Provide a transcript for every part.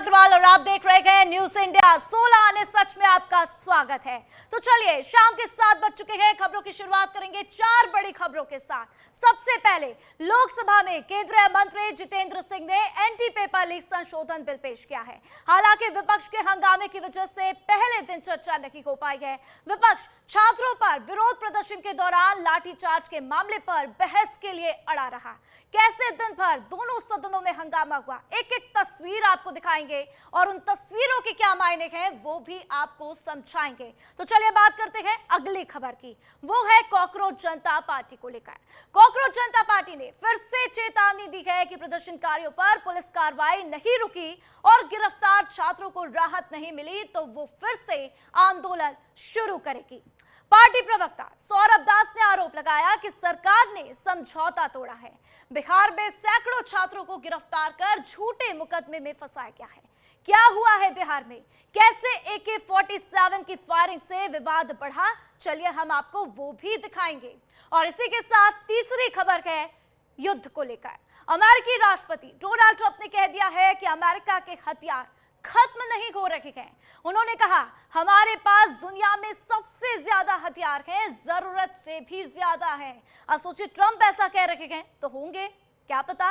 अग्रवाल और आप देख रहे हैं न्यूज इंडिया 16 आने सच में आपका स्वागत है। तो चलिए शाम के 7 बज चुके हैं। खबरों की शुरुआत करेंगे 4 बड़ी खबरों के साथ। सबसे पहले लोकसभा में केंद्रीय मंत्री जितेंद्र सिंह ने एंटी पेपर लीक संशोधन बिल पेश किया है। हालांकि विपक्ष के हंगामे की वजह से पहले दिन चर्चा नहीं हो पाई है। विपक्ष छात्रों पर विरोध प्रदर्शन के दौरान लाठीचार्ज के मामले पर बहस के लिए अड़ा रहा। कैसे दिन भर दोनों सदनों में हंगामा हुआ, एक एक तस्वीर आपको दिखाएंगे और उन तस्वीरों के क्या मायने हैं वो भी आपको समझाएंगे। तो चलिए बात करते हैं अगली खबर की, वो है कॉकरोच जनता पार्टी को लेकर। कॉकरोच जनता पार्टी ने फिर से चेतावनी दी है कि प्रदर्शनकारियों पर पुलिस कार्रवाई नहीं रुकी और गिरफ्तार छात्रों को राहत नहीं मिली तो वो फिर से आंदोलन शुरू करेगी। पार्टी प्रवक्ता सौरभ दास ने आरोप लगाया कि सरकार ने समझौता तोड़ा है। बिहार में सैकड़ों छात्रों को गिरफ्तार कर झूठे मुकदमे में फंसाया गया है। क्या हुआ है बिहार में, कैसे AK-47 की फायरिंग से विवाद बढ़ा, चलिए हम आपको वो भी दिखाएंगे। और इसी के साथ तीसरी खबर है युद्ध को लेकर। अमेरिकी राष्ट्रपति डोनाल्ड ट्रंप ने कह दिया है कि अमेरिका के हथियार खत्म नहीं हो रहे हैं। उन्होंने कहा हमारे पास दुनिया में सबसे ज्यादा हथियार हैं, जरूरत से भी ज्यादा हैं। अब सोचिए ट्रंप ऐसा कह रहे हैं तो होंगे क्या पता।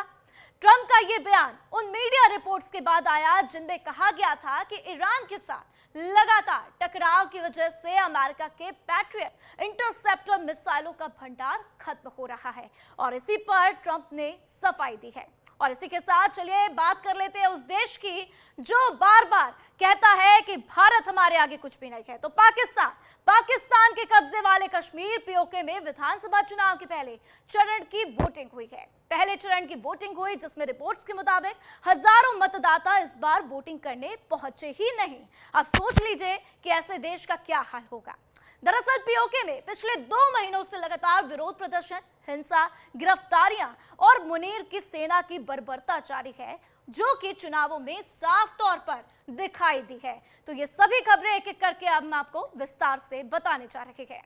ट्रंप का यह बयान उन मीडिया रिपोर्ट्स के बाद आया जिनमें कहा गया था कि ईरान के साथ लगातार टकराव की वजह से अमेरिका के पैट्रियट इंटरसेप्टर मिसाइलों का भंडार खत्म हो रहा है और इसी पर ट्रंप ने सफाई दी है। और इसी के साथ चलिए बात कर लेते हैं उस देश की जो बार बार कहता है कि भारत हमारे आगे कुछ भी नहीं है, तो पाकिस्तान के कब्जे वाले कश्मीर पीओके में विधानसभा चुनाव के पहले चरण की वोटिंग हुई है। पहले चरण की वोटिंग हुई जिसमें रिपोर्ट्स के मुताबिक हजारों मतदाता इस बार वोटिंग करने पहुंचे ही नहीं। अब सोच लीजिए कि ऐसे देश का क्या हाल होगा। दरअसल पीओके में पिछले 2 महीनों से लगातार विरोध प्रदर्शन, हिंसा, गिरफ्तारियां और मुनीर की सेना की बर्बरता जारी है जो कि चुनावों में साफ तौर पर दिखाई दी है। तो ये सभी खबरें एक एक करके अब हम आपको विस्तार से बताने जा रहे हैं।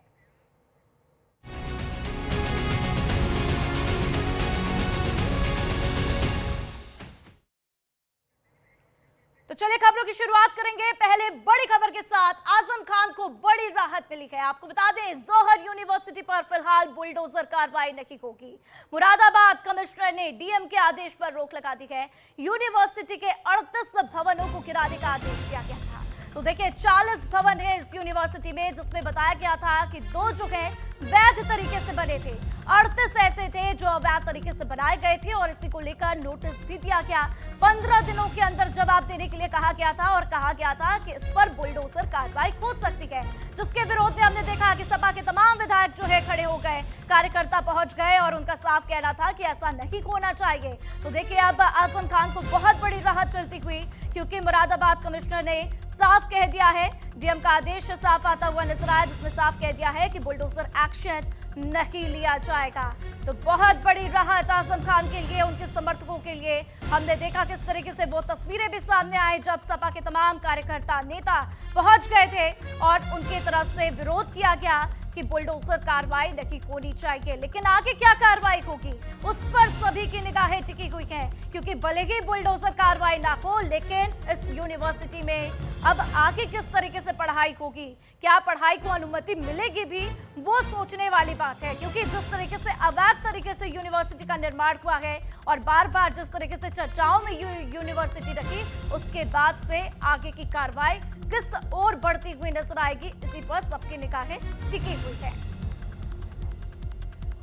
तो चलिए खबरों की शुरुआत करेंगे पहले बड़ी खबर के साथ। आजम खान को बड़ी राहत मिली है। आपको बता दें जौहर यूनिवर्सिटी पर फिलहाल बुलडोजर कार्रवाई नहीं होगी। मुरादाबाद कमिश्नर ने डीएम के आदेश पर रोक लगा दी है। यूनिवर्सिटी के 38 भवनों को गिराने का आदेश दिया गया था। तो देखिए 40 भवन है इस यूनिवर्सिटी में जिसमें बताया गया था कि 2 जो है वैध तरीके से बने थे, 38 ऐसे थे जो अवैध तरीके से बनाए गए थे और इसी को लेकर नोटिस भी दिया गया। 15 दिनों के अंदर जवाब देने के लिए कहा गया था और कहा गया था कि इस पर बुलडोजर कार्रवाई हो सकती है, जिसके विरोध में हमने देखा कि सपा के तमाम विधायक जो है खड़े हो गए, कार्यकर्ता पहुंच गए और उनका साफ कहना था कि ऐसा नहीं होना चाहिए। तो देखिए अब आजम खान को बहुत बड़ी राहत मिलती हुई क्योंकि मुरादाबाद कमिश्नर ने साफ कह दिया है, डीएम का आदेश साफ आता हुआ नजर आया जिसमें साफ कह दिया है कि बुलडोजर एक्शन नहीं लिया जाएगा। तो बहुत बड़ी राहत आजम खान के लिए, उनके समर्थकों के लिए। हमने देखा किस तरीके से वो तस्वीरें भी सामने आई जब सपा के तमाम कार्यकर्ता, नेता पहुंच गए थे और उनकी तरफ से विरोध किया गया कि बुलडोजर कार्रवाई नहीं होनी चाहिए। लेकिन आगे क्या कार्रवाई होगी उस पर सभी की निगाहें टिकी हुई हैं क्योंकि भले ही बुलडोजर कार्रवाई ना हो लेकिन इस यूनिवर्सिटी में अब आगे किस तरीके से पढ़ाई होगी, क्या पढ़ाई को अनुमति मिलेगी भी वो सोचने वाली बात है। क्योंकि जिस तरीके से अवैध तरीके से यूनिवर्सिटी का निर्माण हुआ है और बार बार जिस तरीके से चर्चाओं में यूनिवर्सिटी रखी, उसके बाद से आगे की कार्रवाई किस ओर बढ़ती हुई नजर आएगी, इसी पर सबकी निगाहें टिकी हुई है।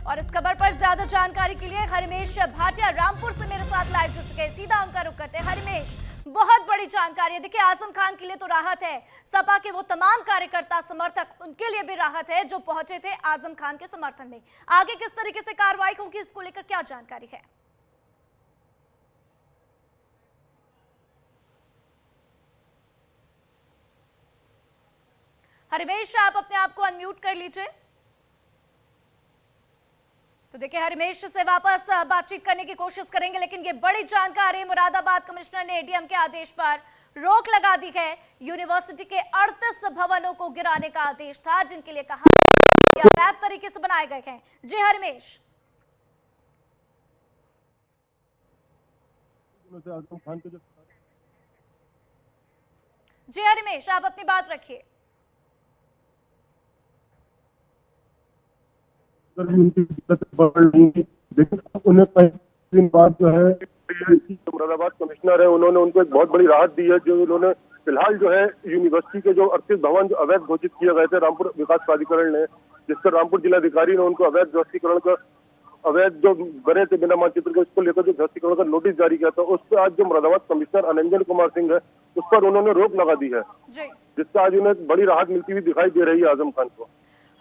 और इस खबर पर ज्यादा जानकारी के लिए हरिमेश भाटिया रामपुर से मेरे साथ लाइव जुड़ चुके हैं, सीधा उनका रुख करते हैं। हरिमेश, बहुत बड़ी जानकारी है। देखिए आजम खान के लिए तो राहत है, सपा के वो तमाम कार्यकर्ता, समर्थक, उनके लिए भी राहत है जो पहुंचे थे आजम खान के समर्थन में। आगे किस तरीके से कार्रवाई होगी इसको लेकर क्या जानकारी है? हरिमेश, आप अपने आप को अनम्यूट कर लीजिए। तो देखिए हरिमेश से वापस बातचीत करने की कोशिश करेंगे, लेकिन ये बड़ी जानकारी, मुरादाबाद कमिश्नर ने डीएम के आदेश पर रोक लगा दी है। यूनिवर्सिटी के 38 भवनों को गिराने का आदेश था जिनके लिए कहा कि अवैध तरीके से बनाए गए हैं। जी हरिमेश। आजम खान के जो जी हरिमेश, आप अपनी बात रखिए। उनकी दिक्कत बढ़ रही है, लेकिन उन्हें कई दिन बाद जो है मुरादाबाद कमिश्नर है, उन्होंने उनको एक बहुत बड़ी राहत दी है। जो उन्होंने फिलहाल जो है यूनिवर्सिटी के जो 38 भवन जो अवैध घोषित किए गए थे रामपुर विकास प्राधिकरण ने, जिस पर रामपुर जिलाधिकारी ने उनको अवैध ध्वस्तीकरण का अवैध जो बने थे बिना मानचित्र के, उसको लेकर जो ध्वस्तीकरण का नोटिस जारी किया था, उस पर आज जो मुरादाबाद कमिश्नर अनंजन कुमार सिंह है, उस पर उन्होंने रोक लगा दी है, जिससे आज उन्हें बड़ी राहत मिलती हुई दिखाई दे रही है आजम खान को।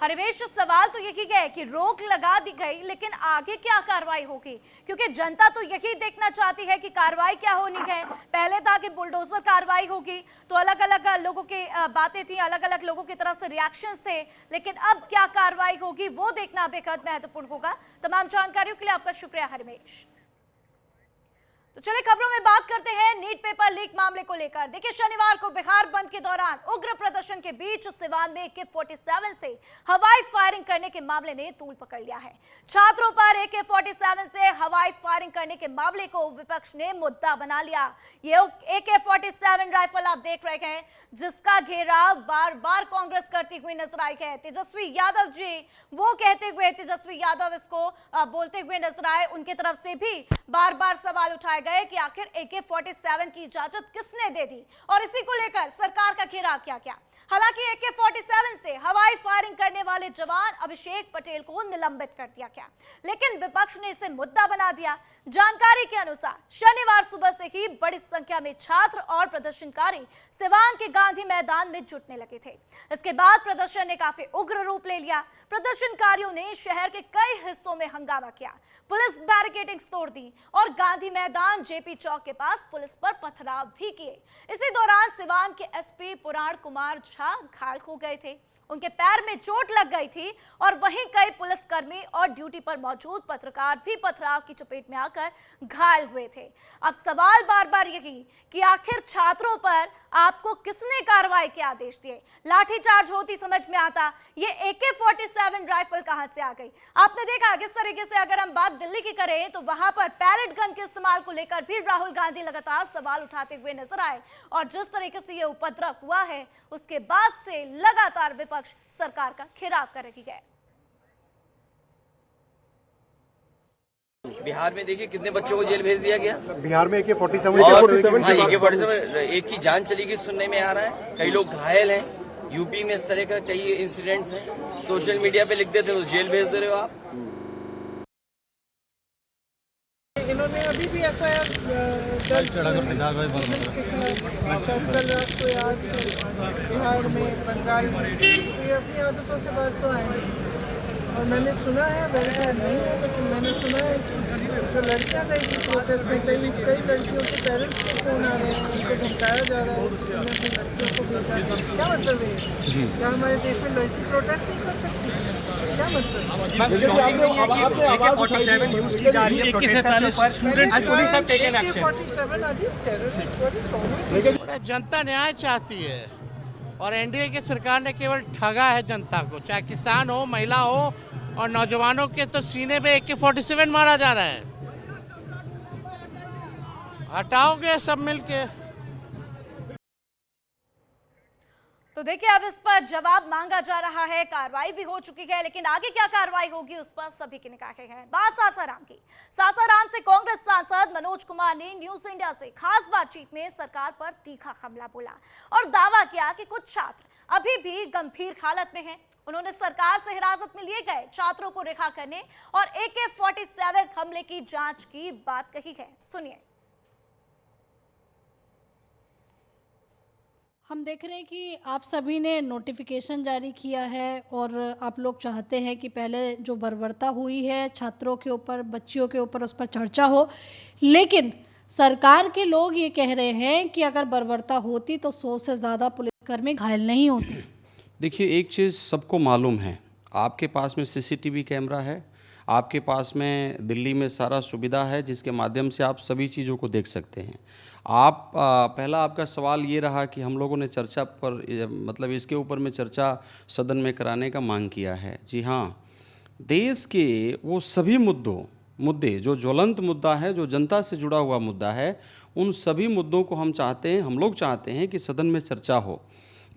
हरिवेश, सवाल तो यही है कि रोक लगा दी गई, लेकिन आगे क्या कार्रवाई होगी? क्योंकि जनता तो यही देखना चाहती है कि कार्रवाई क्या होनी है। पहले था कि बुलडोजर कार्रवाई होगी, तो अलग अलग लोगों की बातें थी, अलग अलग लोगों की तरफ से रिएक्शंस थे, लेकिन अब क्या कार्रवाई होगी वो देखना बेहद महत्वपूर्ण होगा। तमाम जानकारियों के लिए आपका शुक्रिया हरिवेश। तो चलिए खबरों में बात करते हैं नीट पेपर लीक मामले को लेकर। देखिए, शनिवार को बिहार बंद के दौरान उग्र प्रदर्शन के बीच सिवान में AK-47 से हवाई फायरिंग करने के मामले ने तूल पकड़ लिया है। छात्रों पर AK-47 से हवाई फायरिंग करने के मामले को विपक्ष ने मुद्दा बना लिया। ये AK-47 राइफल आप देख रहे हैं, जिसका घेराव बार बार कांग्रेस करती हुई नजर आई है। तेजस्वी यादव जी वो कहते हुए, तेजस्वी यादव इसको बोलते हुए नजर आए, उनकी तरफ से भी बार बार सवाल उठाए गए कि आखिर AK-47 की इजाजत किसने दे दी और इसी को लेकर सरकार का घेराव क्या क्या। हालांकि AK-47 से हवाई फायरिंग करने वाले जवान अभिषेक पटेल को निलंबित कर दिया गया, लेकिन विपक्ष ने इसे मुद्दा बना दिया। जानकारी के अनुसार शनिवार सुबह से ही बड़ी संख्या में छात्र और प्रदर्शनकारी सिवान के गांधी मैदान में जुटने लगे थे। इसके बाद प्रदर्शन ने काफी उग्र रूप ले लिया। प्रदर्शनकारियों ने शहर के कई हिस्सों में हंगामा किया, पुलिस बैरिकेडिंग तोड़ दी और गांधी मैदान JP चौक के पास पुलिस पर पथराव भी किए। इसी दौरान सिवान के SP पुराण कुमार झा घायल हो गए थे, उनके पैर में चोट लग गई थी और वहीं कई पुलिसकर्मी और ड्यूटी पर मौजूद पत्रकार भी पथराव की चपेट में आकर घायल हुए थे। अब सवाल बार बार यही कि आखिर छात्रों पर आपको किसने कार्रवाई के आदेश दिए? लाठीचार्ज होती समझ में आता, ये AK-47 राइफल कहां से आ गई? आपने देखा किस तरीके से, अगर हम बात दिल्ली की करें तो वहां पर पैलेट गन के इस्तेमाल को लेकर भी राहुल गांधी लगातार सवाल उठाते हुए नजर आए और जिस तरीके से ये उपद्रव हुआ है उसके बाद से लगातार विपक्ष सरकार का घेराव कर रही है। बिहार में देखिए कितने बच्चों को जेल भेज दिया गया। बिहार में AK-47 एक की जान चली गई सुनने में आ रहा है, कई लोग घायल हैं। यूपी में इस तरह का कई इंसिडेंट्स हैं, सोशल मीडिया पे लिख देते हो तो जेल भेज दे रहे हो आप। इन्होंने अभी भी FIR दर्ज बिहार में, बंगाल में, ये अपनी आदतों से बाज तो आएंगे। और मैंने सुना है, वेरीफाइड नहीं है, लेकिन मैंने सुना है कि जो लड़कियां गई थी प्रोटेस्ट में, कई लड़कियों के पेरेंट्स को फोन आ रहे हैं, उनको धमकाया जा रहा है कि उन्हें अपनी लड़कियों को भेजा। क्या मतलब है? क्या हमारे देश में लड़की प्रोटेस्ट नहीं कर सकती? क्या मतलब? AK-47 यूज की जा रही है प्रोटेस्टर्स के ऊपर और police have taken action. AK-47 are this terrorist, what is wrong with? जनता न्याय चाहती है और NDA की सरकार ने केवल ठगा है जनता को, चाहे किसान हो, महिला हो और नौजवानों के तो सीने पे AK-47 मारा जा रहा है। हटाओगे सब मिलके? तो देखिए, अब इस पर जवाब मांगा जा रहा है, कार्रवाई भी हो चुकी है, लेकिन आगे क्या कार्रवाई होगी उस पर सभी की निगाहें हैं। बात सासाराम की। सासाराम से कांग्रेस सांसद मनोज कुमार ने न्यूज इंडिया से खास बातचीत में सरकार पर तीखा हमला बोला और दावा किया कि कुछ छात्र अभी भी गंभीर हालत में हैं। उन्होंने सरकार से हिरासत में लिए गए छात्रों को रिहा करने और AK-47 हमले की जांच की बात कही है। सुनिए। हम देख रहे हैं कि आप सभी ने नोटिफिकेशन जारी किया है और आप लोग चाहते हैं कि पहले जो बर्बरता हुई है छात्रों के ऊपर, बच्चियों के ऊपर, उस पर चर्चा हो, लेकिन सरकार के लोग ये कह रहे हैं कि अगर बर्बरता होती तो 100 से ज़्यादा पुलिसकर्मी घायल नहीं होते। देखिए, एक चीज़ सबको मालूम है, आपके पास में CCTV कैमरा है, आपके पास में दिल्ली में सारा सुविधा है जिसके माध्यम से आप सभी चीज़ों को देख सकते हैं। आप पहला आपका सवाल ये रहा कि हम लोगों ने चर्चा पर, मतलब इसके ऊपर में चर्चा सदन में कराने का मांग किया है। जी हाँ, देश के वो सभी मुद्दे जो ज्वलंत मुद्दा है, जो जनता से जुड़ा हुआ मुद्दा है, उन सभी मुद्दों को हम चाहते हैं, हम लोग चाहते हैं कि सदन में चर्चा हो।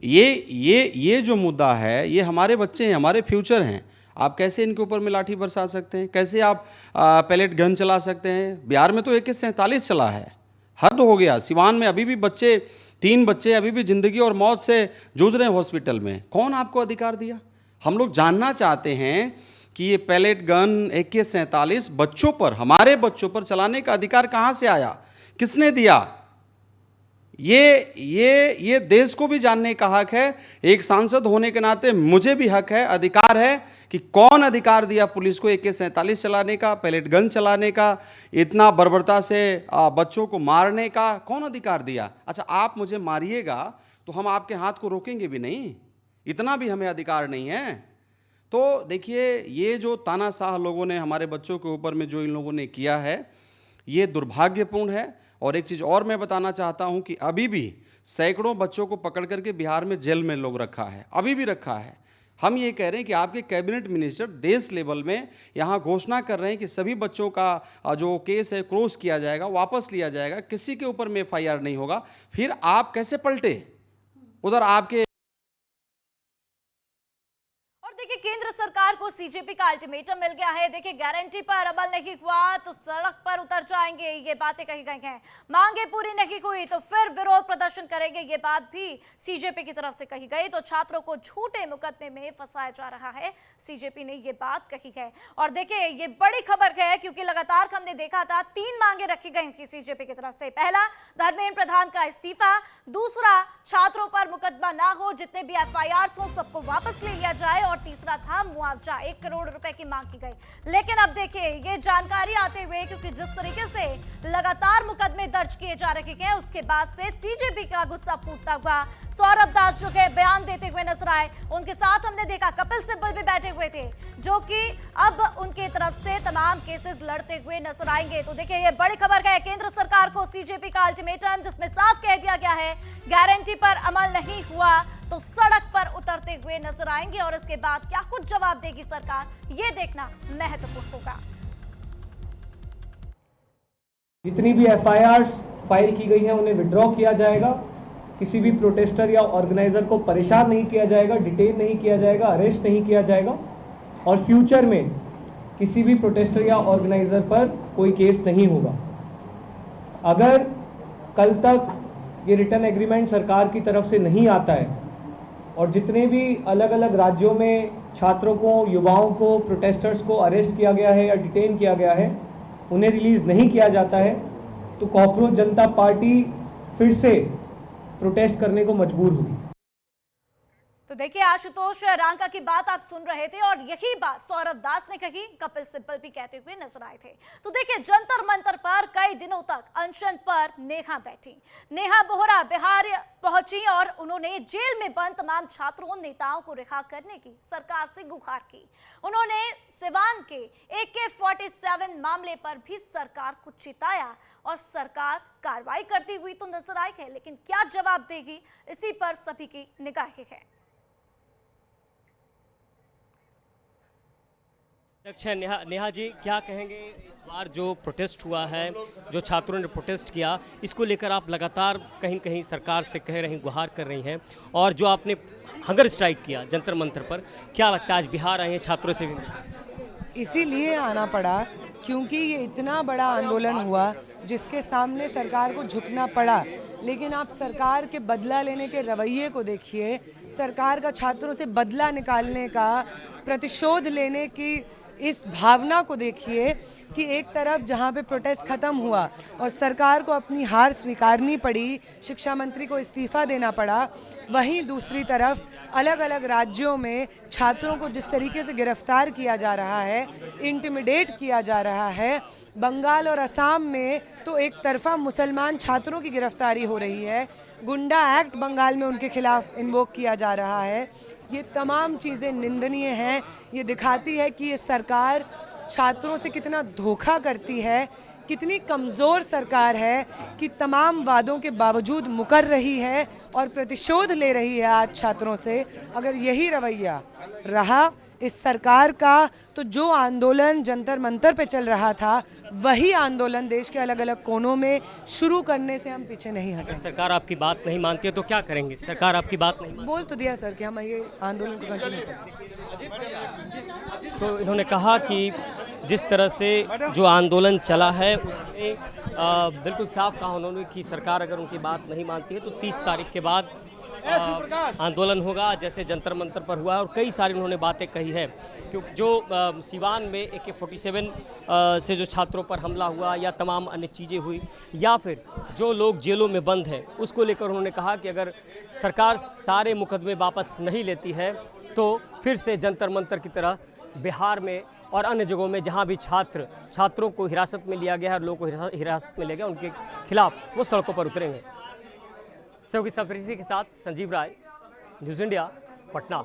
ये जो मुद्दा है, ये हमारे बच्चे हैं, हमारे फ्यूचर हैं। आप कैसे इनके ऊपर में लाठी बरसा सकते हैं? कैसे आप पैलेट गन चला सकते हैं? बिहार में तो AK-47 चला है, हद हो गया। सिवान में अभी भी 3 बच्चे अभी भी ज़िंदगी और मौत से जूझ रहे हैं हॉस्पिटल में। कौन आपको अधिकार दिया? हम लोग जानना चाहते हैं कि ये पैलेट गन AK-47 बच्चों पर, हमारे बच्चों पर चलाने का अधिकार कहाँ से आया, किसने दिया? ये देश को भी जानने का हक है। एक सांसद होने के नाते मुझे भी हक है, अधिकार है कि कौन अधिकार दिया पुलिस को AK-47 चलाने का, पैलेट गन चलाने का, इतना बर्बरता से बच्चों को मारने का कौन अधिकार दिया? अच्छा, आप मुझे मारिएगा तो हम आपके हाथ को रोकेंगे भी नहीं, इतना भी हमें अधिकार नहीं है। तो देखिए, ये जो तानाशाह लोगों ने हमारे बच्चों के ऊपर में जो इन लोगों ने किया है, ये दुर्भाग्यपूर्ण है। और एक चीज़ और मैं बताना चाहता हूं कि अभी भी सैकड़ों बच्चों को पकड़ करके बिहार में जेल में लोग रखा है, अभी भी रखा है। हम ये कह रहे हैं कि आपके कैबिनेट मिनिस्टर देश लेवल में यहाँ घोषणा कर रहे हैं कि सभी बच्चों का जो केस है क्लोज किया जाएगा, वापस लिया जाएगा, किसी के ऊपर में FIR नहीं होगा। फिर आप कैसे पलटे? उधर आपके देखिए, केंद्र सरकार को CJP का अल्टीमेटम मिल गया है। देखिए, गारंटी पर अमल नहीं हुआ तो सड़क पर उतर जाएंगे, ये बातें कही गई हैं। मांगे पूरी नहीं हुई तो फिर विरोध प्रदर्शन करेंगे, ये बात भी CJP की तरफ से कही गई। तो छात्रों को झूठे मुकदमे में फंसाया जा रहा है, CJP ने ये बात कही है। और देखिए, ये बड़ी खबर है क्योंकि लगातार हमने देखा था 3 मांगे रखी गई थी CJP की तरफ से। पहला, धर्मेंद्र प्रधान का इस्तीफा। दूसरा, छात्रों पर मुकदमा ना हो, जितने भी FIRs हो सबको वापस ले लिया जाए। और तीसरा था मुआवजा, 1 करोड़ रुपए की मांग की गई। लेकिन अब देखिए, ये जानकारी आते हुए, क्योंकि जिस तरीके से लगातार मुकदमे दर्ज किए जा रहे हैं, उसके बाद से CJP का गुस्सा फूटता हुआ सौरभ दास जो है बयान देते हुए नजर आए। उनके साथ हमने देखा कपिल सिब्बल भी बैठे हुए थे, जो कि अब उनके तरफ से तमाम केसेस लड़ते हुए नजर आएंगे। तो देखिए, ये बड़ी खबर है, केंद्र सरकार को CJP का अल्टीमेटम, जिसमें साफ कह दिया गया है गारंटी पर अमल नहीं हुआ तो सड़क पर उतरते हुए नजर आएंगे। और इसके बाद क्या कुछ जवाब देगी सरकार, ये देखना महत्वपूर्ण होगा। जितनी भी FIRs फाइल की गई हैं उन्हें विड्रॉ किया जाएगा। किसी भी प्रोटेस्टर या ऑर्गेनाइजर को परेशान नहीं किया जाएगा, डिटेन नहीं किया जाएगा, अरेस्ट नहीं किया जाएगा। और फ्यूचर में किसी भी प्रोटेस्टर या ऑर्गेनाइजर पर कोई केस नहीं होगा। अगर कल तक ये रिटर्न एग्रीमेंट सरकार की तरफ से नहीं आता है और जितने भी अलग अलग राज्यों में छात्रों को, युवाओं को, प्रोटेस्टर्स को अरेस्ट किया गया है या डिटेन किया गया है, उन्हें रिलीज़ नहीं किया जाता है, तो कॉकरोच जनता पार्टी फिर से प्रोटेस्ट करने को मजबूर होगी। तो देखिए, आशुतोष रांका की बात आप सुन रहे थे और यही बात सौरभ दास ने कही, कपिल सिब्बल भी कहते हुए नजर आए थे। तो देखिए, जंतर मंतर पर कई दिनों तक अनशन पर नेहा बैठी। नेहा बोहरा बिहार पहुंची और उन्होंने जेल में बंद तमाम छात्रों, नेताओं को रिहा करने की सरकार से गुहार की। उन्होंने सिवान के AK-47 मामले पर भी सरकार को चिताया और सरकार कार्रवाई करती हुई तो नजर आई है, लेकिन क्या जवाब देगी, इसी पर सभी की निगाहें हैं। अध्यक्ष नेहा जी, क्या कहेंगे इस बार जो प्रोटेस्ट हुआ है, जो छात्रों ने प्रोटेस्ट किया, इसको लेकर आप लगातार कहीं कहीं सरकार से कह रही, गुहार कर रही हैं, और जो आपने हंगर स्ट्राइक किया जंतर मंतर पर, क्या लगता है आज बिहार आए हैं छात्रों से भी? इसीलिए आना पड़ा क्योंकि ये इतना बड़ा आंदोलन हुआ जिसके सामने सरकार को झुकना पड़ा। लेकिन आप सरकार के बदला लेने के रवैये को देखिए, सरकार का छात्रों से बदला निकालने का, प्रतिशोध लेने की इस भावना को देखिए कि एक तरफ जहां पे प्रोटेस्ट खत्म हुआ और सरकार को अपनी हार स्वीकारनी पड़ी, शिक्षा मंत्री को इस्तीफा देना पड़ा, वहीं दूसरी तरफ अलग अलग राज्यों में छात्रों को जिस तरीके से गिरफ्तार किया जा रहा है, इंटिमिडेट किया जा रहा है। बंगाल और असम में तो एक तरफा मुसलमान छात्रों की गिरफ्तारी हो रही है, गुंडा एक्ट बंगाल में उनके खिलाफ इन्वोक किया जा रहा है। ये तमाम चीज़ें निंदनीय हैं। ये दिखाती है कि ये सरकार छात्रों से कितना धोखा करती है, कितनी कमज़ोर सरकार है कि तमाम वादों के बावजूद मुकर रही है और प्रतिशोध ले रही है आज छात्रों से। अगर यही रवैया रहा इस सरकार का तो जो आंदोलन जंतर मंतर पे चल रहा था वही आंदोलन देश के अलग अलग कोनों में शुरू करने से हम पीछे नहीं हटेंगे। सरकार आपकी बात नहीं मानती है तो क्या करेंगे? सरकार आपकी बात नहीं बोल तो दिया सर कि हम ये आंदोलन को कंटिन्यू करेंगे। तो इन्होंने कहा कि जिस तरह से जो आंदोलन चला है उसमें बिल्कुल साफ कहा उन्होंने कि सरकार अगर उनकी बात नहीं मानती है तो 30 तारीख के बाद आंदोलन होगा, जैसे जंतर मंतर पर हुआ है। और कई सारी उन्होंने बातें कही है क्योंकि जो सिवान में AK-47 से जो छात्रों पर हमला हुआ या तमाम अन्य चीज़ें हुई या फिर जो लोग जेलों में बंद हैं उसको लेकर उन्होंने कहा कि अगर सरकार सारे मुकदमे वापस नहीं लेती है तो फिर से जंतर मंतर की तरह बिहार में और अन्य जगहों में जहां भी छात्रों को हिरासत में लिया गया है और लोगों को हिरासत में लिया गया उनके खिलाफ वो सड़कों पर उतरेंगे। सहयोगी सफरीसी के साथ संजीव राय, न्यूज़ इंडिया, पटना।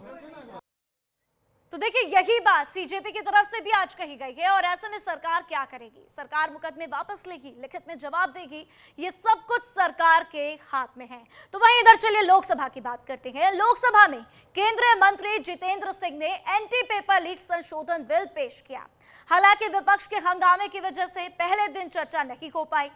तो देखिए यही बात सीजेपी की तरफ से भी आज कही गई है और ऐसे में सरकार क्या करेगी? सरकार मुकदमे वापस लेगी, लिखित में जवाब देगी, ये सब कुछ सरकार के हाथ में है। तो वहीं इधर चलिए लोकसभा की बात करते हैं। लोकसभा में केंद्रीय मंत्री जितेंद्र सिंह ने एंटी पेपर लीक संशोधन बिल पेश किया। हालांकि विपक्ष के हंगामे की वजह से पहले दिन चर्चा नहीं हो पाई।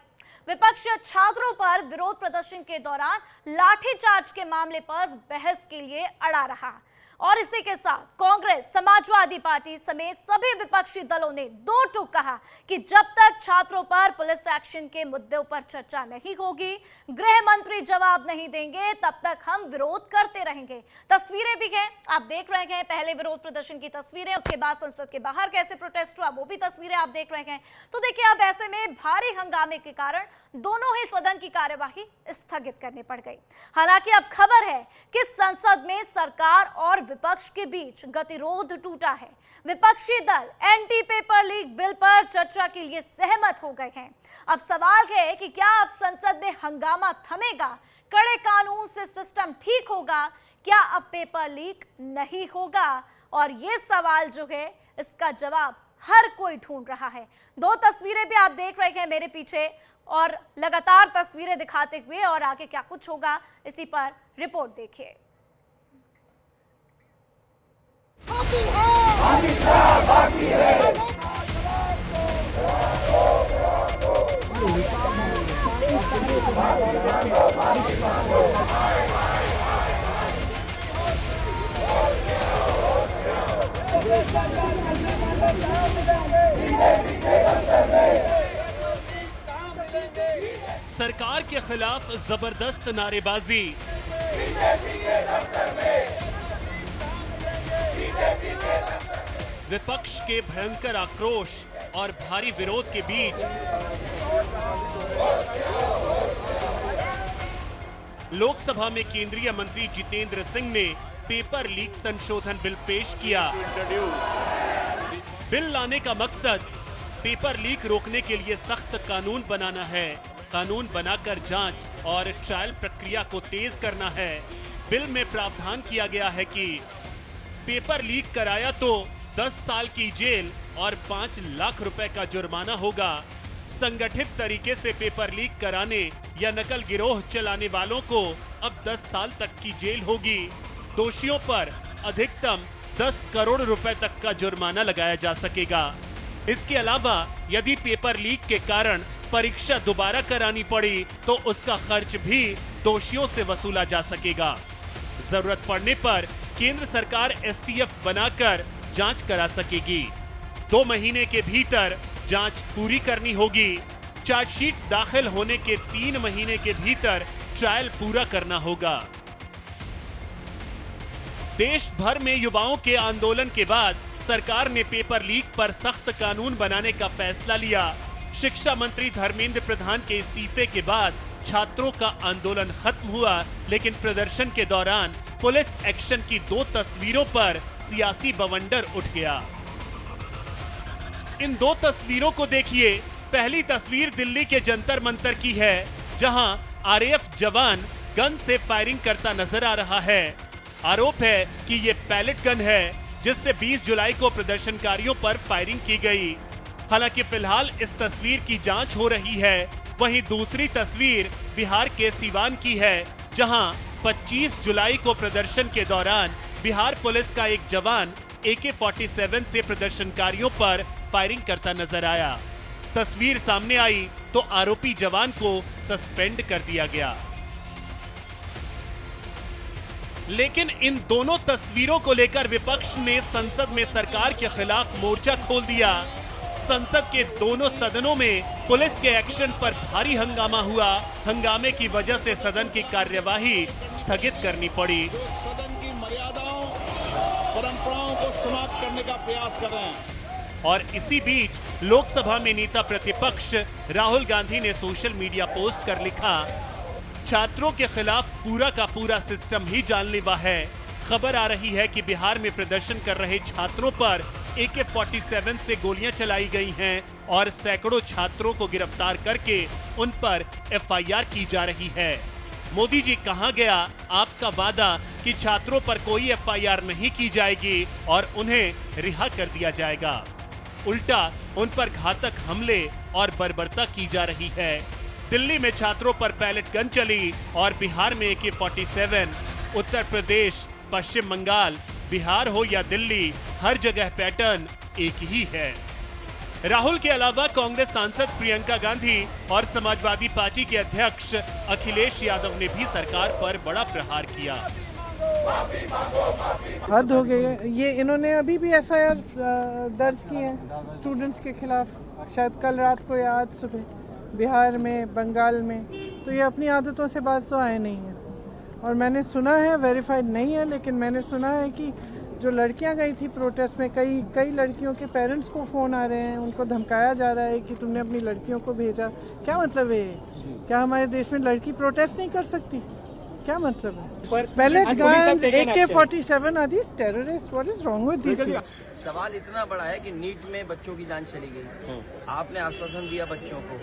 विपक्ष छात्रों पर विरोध प्रदर्शन के दौरान लाठीचार्ज के मामले पर बहस के लिए अड़ा रहा और इसी के साथ कांग्रेस, समाजवादी पार्टी समेत सभी विपक्षी दलों ने दो टूक कहा कि जब तक छात्रों पर पुलिस एक्शन के मुद्दों पर चर्चा नहीं होगी, गृह मंत्री जवाब नहीं देंगे, तब तक हम विरोध करते रहेंगे। तस्वीरें भी हैं, आप देख रहे हैं, पहले विरोध प्रदर्शन की तस्वीरें, उसके बाद संसद के बाहर कैसे प्रोटेस्ट हुआ वो भी तस्वीरें आप देख रहे हैं। तो देखिए अब ऐसे में भारी हंगामे के कारण दोनों ही सदन की कार्यवाही स्थगित करनी पड़ गई। हालांकि अब खबर है कि संसद में सरकार और विपक्ष के बीच गतिरोध टूटा है। विपक्षी दल एंटी पेपर लीक बिल पर चर्चा के लिए सहमत हो गए हैं। अब सवाल है कि क्या अब संसद में हंगामा थमेगा, कड़े कानून से सिस्टम ठीक होगा, क्या अब पेपर लीक नहीं होगा? और ये सवाल जो है इसका जवाब हर कोई ढूंढ रहा है। दो तस्वीरें भी आप देख रहे हैं मेरे पीछे और लगातार तस्वीरें दिखाते हुए और आगे क्या कुछ होगा इसी पर रिपोर्ट देखिए। सरकार के खिलाफ जबरदस्त नारेबाजी। विपक्ष के भयंकर आक्रोश और भारी विरोध के बीच लोकसभा में केंद्रीय मंत्री जितेंद्र सिंह ने पेपर लीक संशोधन बिल पेश किया। बिल लाने का मकसद पेपर लीक रोकने के लिए सख्त कानून बनाना है। कानून बनाकर जांच और ट्रायल प्रक्रिया को तेज करना है। बिल में प्रावधान किया गया है कि पेपर लीक कराया तो 10 साल की जेल और 5 लाख रुपए का जुर्माना होगा। संगठित तरीके से पेपर लीक कराने या नकल गिरोह चलाने वालों को अब 10 साल तक की जेल होगी। दोषियों पर अधिकतम 10 करोड़ रुपए तक का जुर्माना लगाया जा सकेगा। इसके अलावा यदि पेपर लीक के कारण परीक्षा दोबारा करानी पड़ी तो उसका खर्च भी दोषियों से वसूला जा सकेगा। जरूरत पड़ने पर केंद्र सरकार STF बनाकर जांच करा सकेगी। 2 महीने के भीतर जांच पूरी करनी होगी। चार्जशीट दाखिल होने के 3 महीने के भीतर ट्रायल पूरा करना होगा। देश भर में युवाओं के आंदोलन के बाद सरकार ने पेपर लीक पर सख्त कानून बनाने का फैसला लिया। शिक्षा मंत्री धर्मेंद्र प्रधान के इस्तीफे के बाद छात्रों का आंदोलन खत्म हुआ, लेकिन प्रदर्शन के दौरान पुलिस एक्शन की 2 तस्वीरों पर सियासी बवंडर उठ गया। इन 2 तस्वीरों को देखिए। पहली तस्वीर दिल्ली के जंतर मंतर की है, जहां RAF जवान गन से फायरिंग करता नजर आ रहा है। आरोप है कि ये पैलेट गन है जिससे 20 जुलाई को प्रदर्शनकारियों पर फायरिंग की गई। हालांकि फिलहाल इस तस्वीर की जांच हो रही है। वहीं दूसरी तस्वीर बिहार के सीवान की है, जहां 25 जुलाई को प्रदर्शन के दौरान बिहार पुलिस का एक जवान AK-47 से प्रदर्शनकारियों पर फायरिंग करता नजर आया। तस्वीर सामने आई तो आरोपी जवान को सस्पेंड कर दिया गया। लेकिन इन दोनों तस्वीरों को लेकर विपक्ष ने संसद में सरकार के खिलाफ मोर्चा खोल दिया। संसद के दोनों सदनों में पुलिस के एक्शन पर भारी हंगामा हुआ। हंगामे की वजह से सदन की कार्यवाही स्थगित करनी पड़ी। सदन की मर्यादाओं, परंपराओं को समाप्त करने का प्रयास कर रहे हैं। और इसी बीच लोकसभा में नेता प्रतिपक्ष राहुल गांधी ने सोशल मीडिया पोस्ट कर लिखा, छात्रों के खिलाफ पूरा का पूरा सिस्टम ही जानलेवा है। खबर आ रही है कि बिहार में प्रदर्शन कर रहे छात्रों पर AK-47 से गोलियां चलाई गई हैं और सैकड़ों छात्रों को गिरफ्तार करके उन पर FIR की जा रही है। मोदी जी कहां गया आपका वादा कि छात्रों पर कोई FIR नहीं की जाएगी और उन्हें रिहा कर दिया जाएगा। उल्टा उन पर घातक हमले और बर्बरता की जा रही है। दिल्ली में छात्रों पर पैलेट गन चली और बिहार में AK-47, उत्तर प्रदेश, पश्चिम बंगाल, बिहार हो या दिल्ली, हर जगह पैटर्न एक ही है। राहुल के अलावा कांग्रेस सांसद प्रियंका गांधी और समाजवादी पार्टी के अध्यक्ष अखिलेश यादव ने भी सरकार पर बड़ा प्रहार किया। हद हो गई है। ये इन्होंने अभी भी FIR दर्ज की है स्टूडेंट्स के खिलाफ, शायद कल रात को या आज सुबह, बिहार में, बंगाल में। तो ये अपनी आदतों से बाज तो आए नहीं है। और मैंने सुना है, वेरीफाइड नहीं है, लेकिन मैंने सुना है कि जो लड़कियां गई थी प्रोटेस्ट में, कई लड़कियों के पेरेंट्स को फोन आ रहे हैं, उनको धमकाया जा रहा है कि तुमने अपनी लड़कियों को भेजा। क्या मतलब है? क्या हमारे देश में लड़की प्रोटेस्ट नहीं कर सकती? क्या मतलब है? Pellet guns, AK-47 are this terrorist? What is wrong with this? सवाल इतना बड़ा है कि नीट में बच्चों की जान चली गई। आपने आश्वासन दिया बच्चों को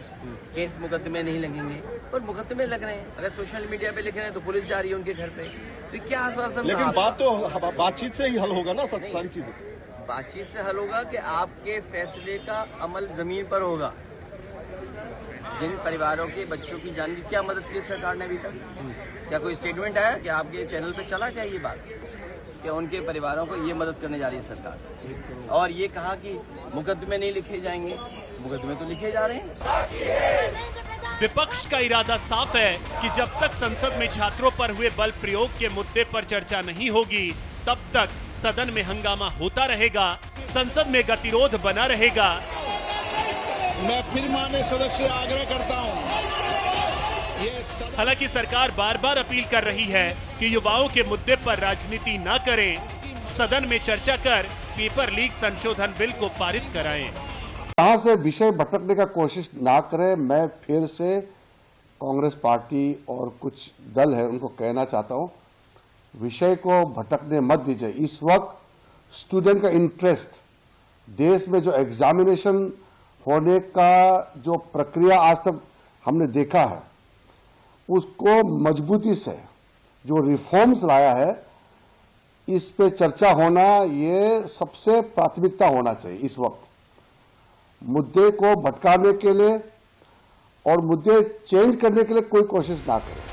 केस मुकदमे नहीं लगेंगे, और मुकदमे लग रहे हैं। अगर सोशल मीडिया पे लिख रहे हैं तो पुलिस जा रही है उनके घर पे। तो क्या आश्वासन? लेकिन बात तो बातचीत से ही हल होगा ना, सारी चीजें बातचीत से हल होगा कि आपके फैसले का अमल जमीन पर होगा। जिन परिवारों के बच्चों की जान की क्या मदद की सरकार ने अभी तक? क्या कोई स्टेटमेंट आया कि आपके चैनल पे चला क्या ये बात कि उनके परिवारों को ये मदद करने जा रही है सरकार? और ये कहा कि मुकदमे नहीं लिखे जाएंगे, मुकदमे तो लिखे जा रहे हैं। विपक्ष का इरादा साफ है कि जब तक संसद में छात्रों पर हुए बल प्रयोग के मुद्दे पर चर्चा नहीं होगी, तब तक सदन में हंगामा होता रहेगा, संसद में गतिरोध बना रहेगा। मैं फिर माननीय सदस्य से आग्रह करता हूं, हालांकि सरकार बार बार अपील कर रही है कि युवाओं के मुद्दे पर राजनीति न करें, सदन में चर्चा कर पेपर लीक संशोधन बिल को पारित कराएं। यहाँ से विषय भटकने का कोशिश ना करें। मैं फिर से कांग्रेस पार्टी और कुछ दल है उनको कहना चाहता हूँ, विषय को भटकने मत दीजिए। इस वक्त स्टूडेंट का इंटरेस्ट, देश में जो एग्जामिनेशन होने का जो प्रक्रिया आज तक हमने देखा है, उसको मजबूती से जो रिफॉर्म्स लाया है, इस पे चर्चा होना ये सबसे प्राथमिकता होना चाहिए। इस वक्त मुद्दे को भटकाने के लिए और मुद्दे चेंज करने के लिए कोई कोशिश ना करें।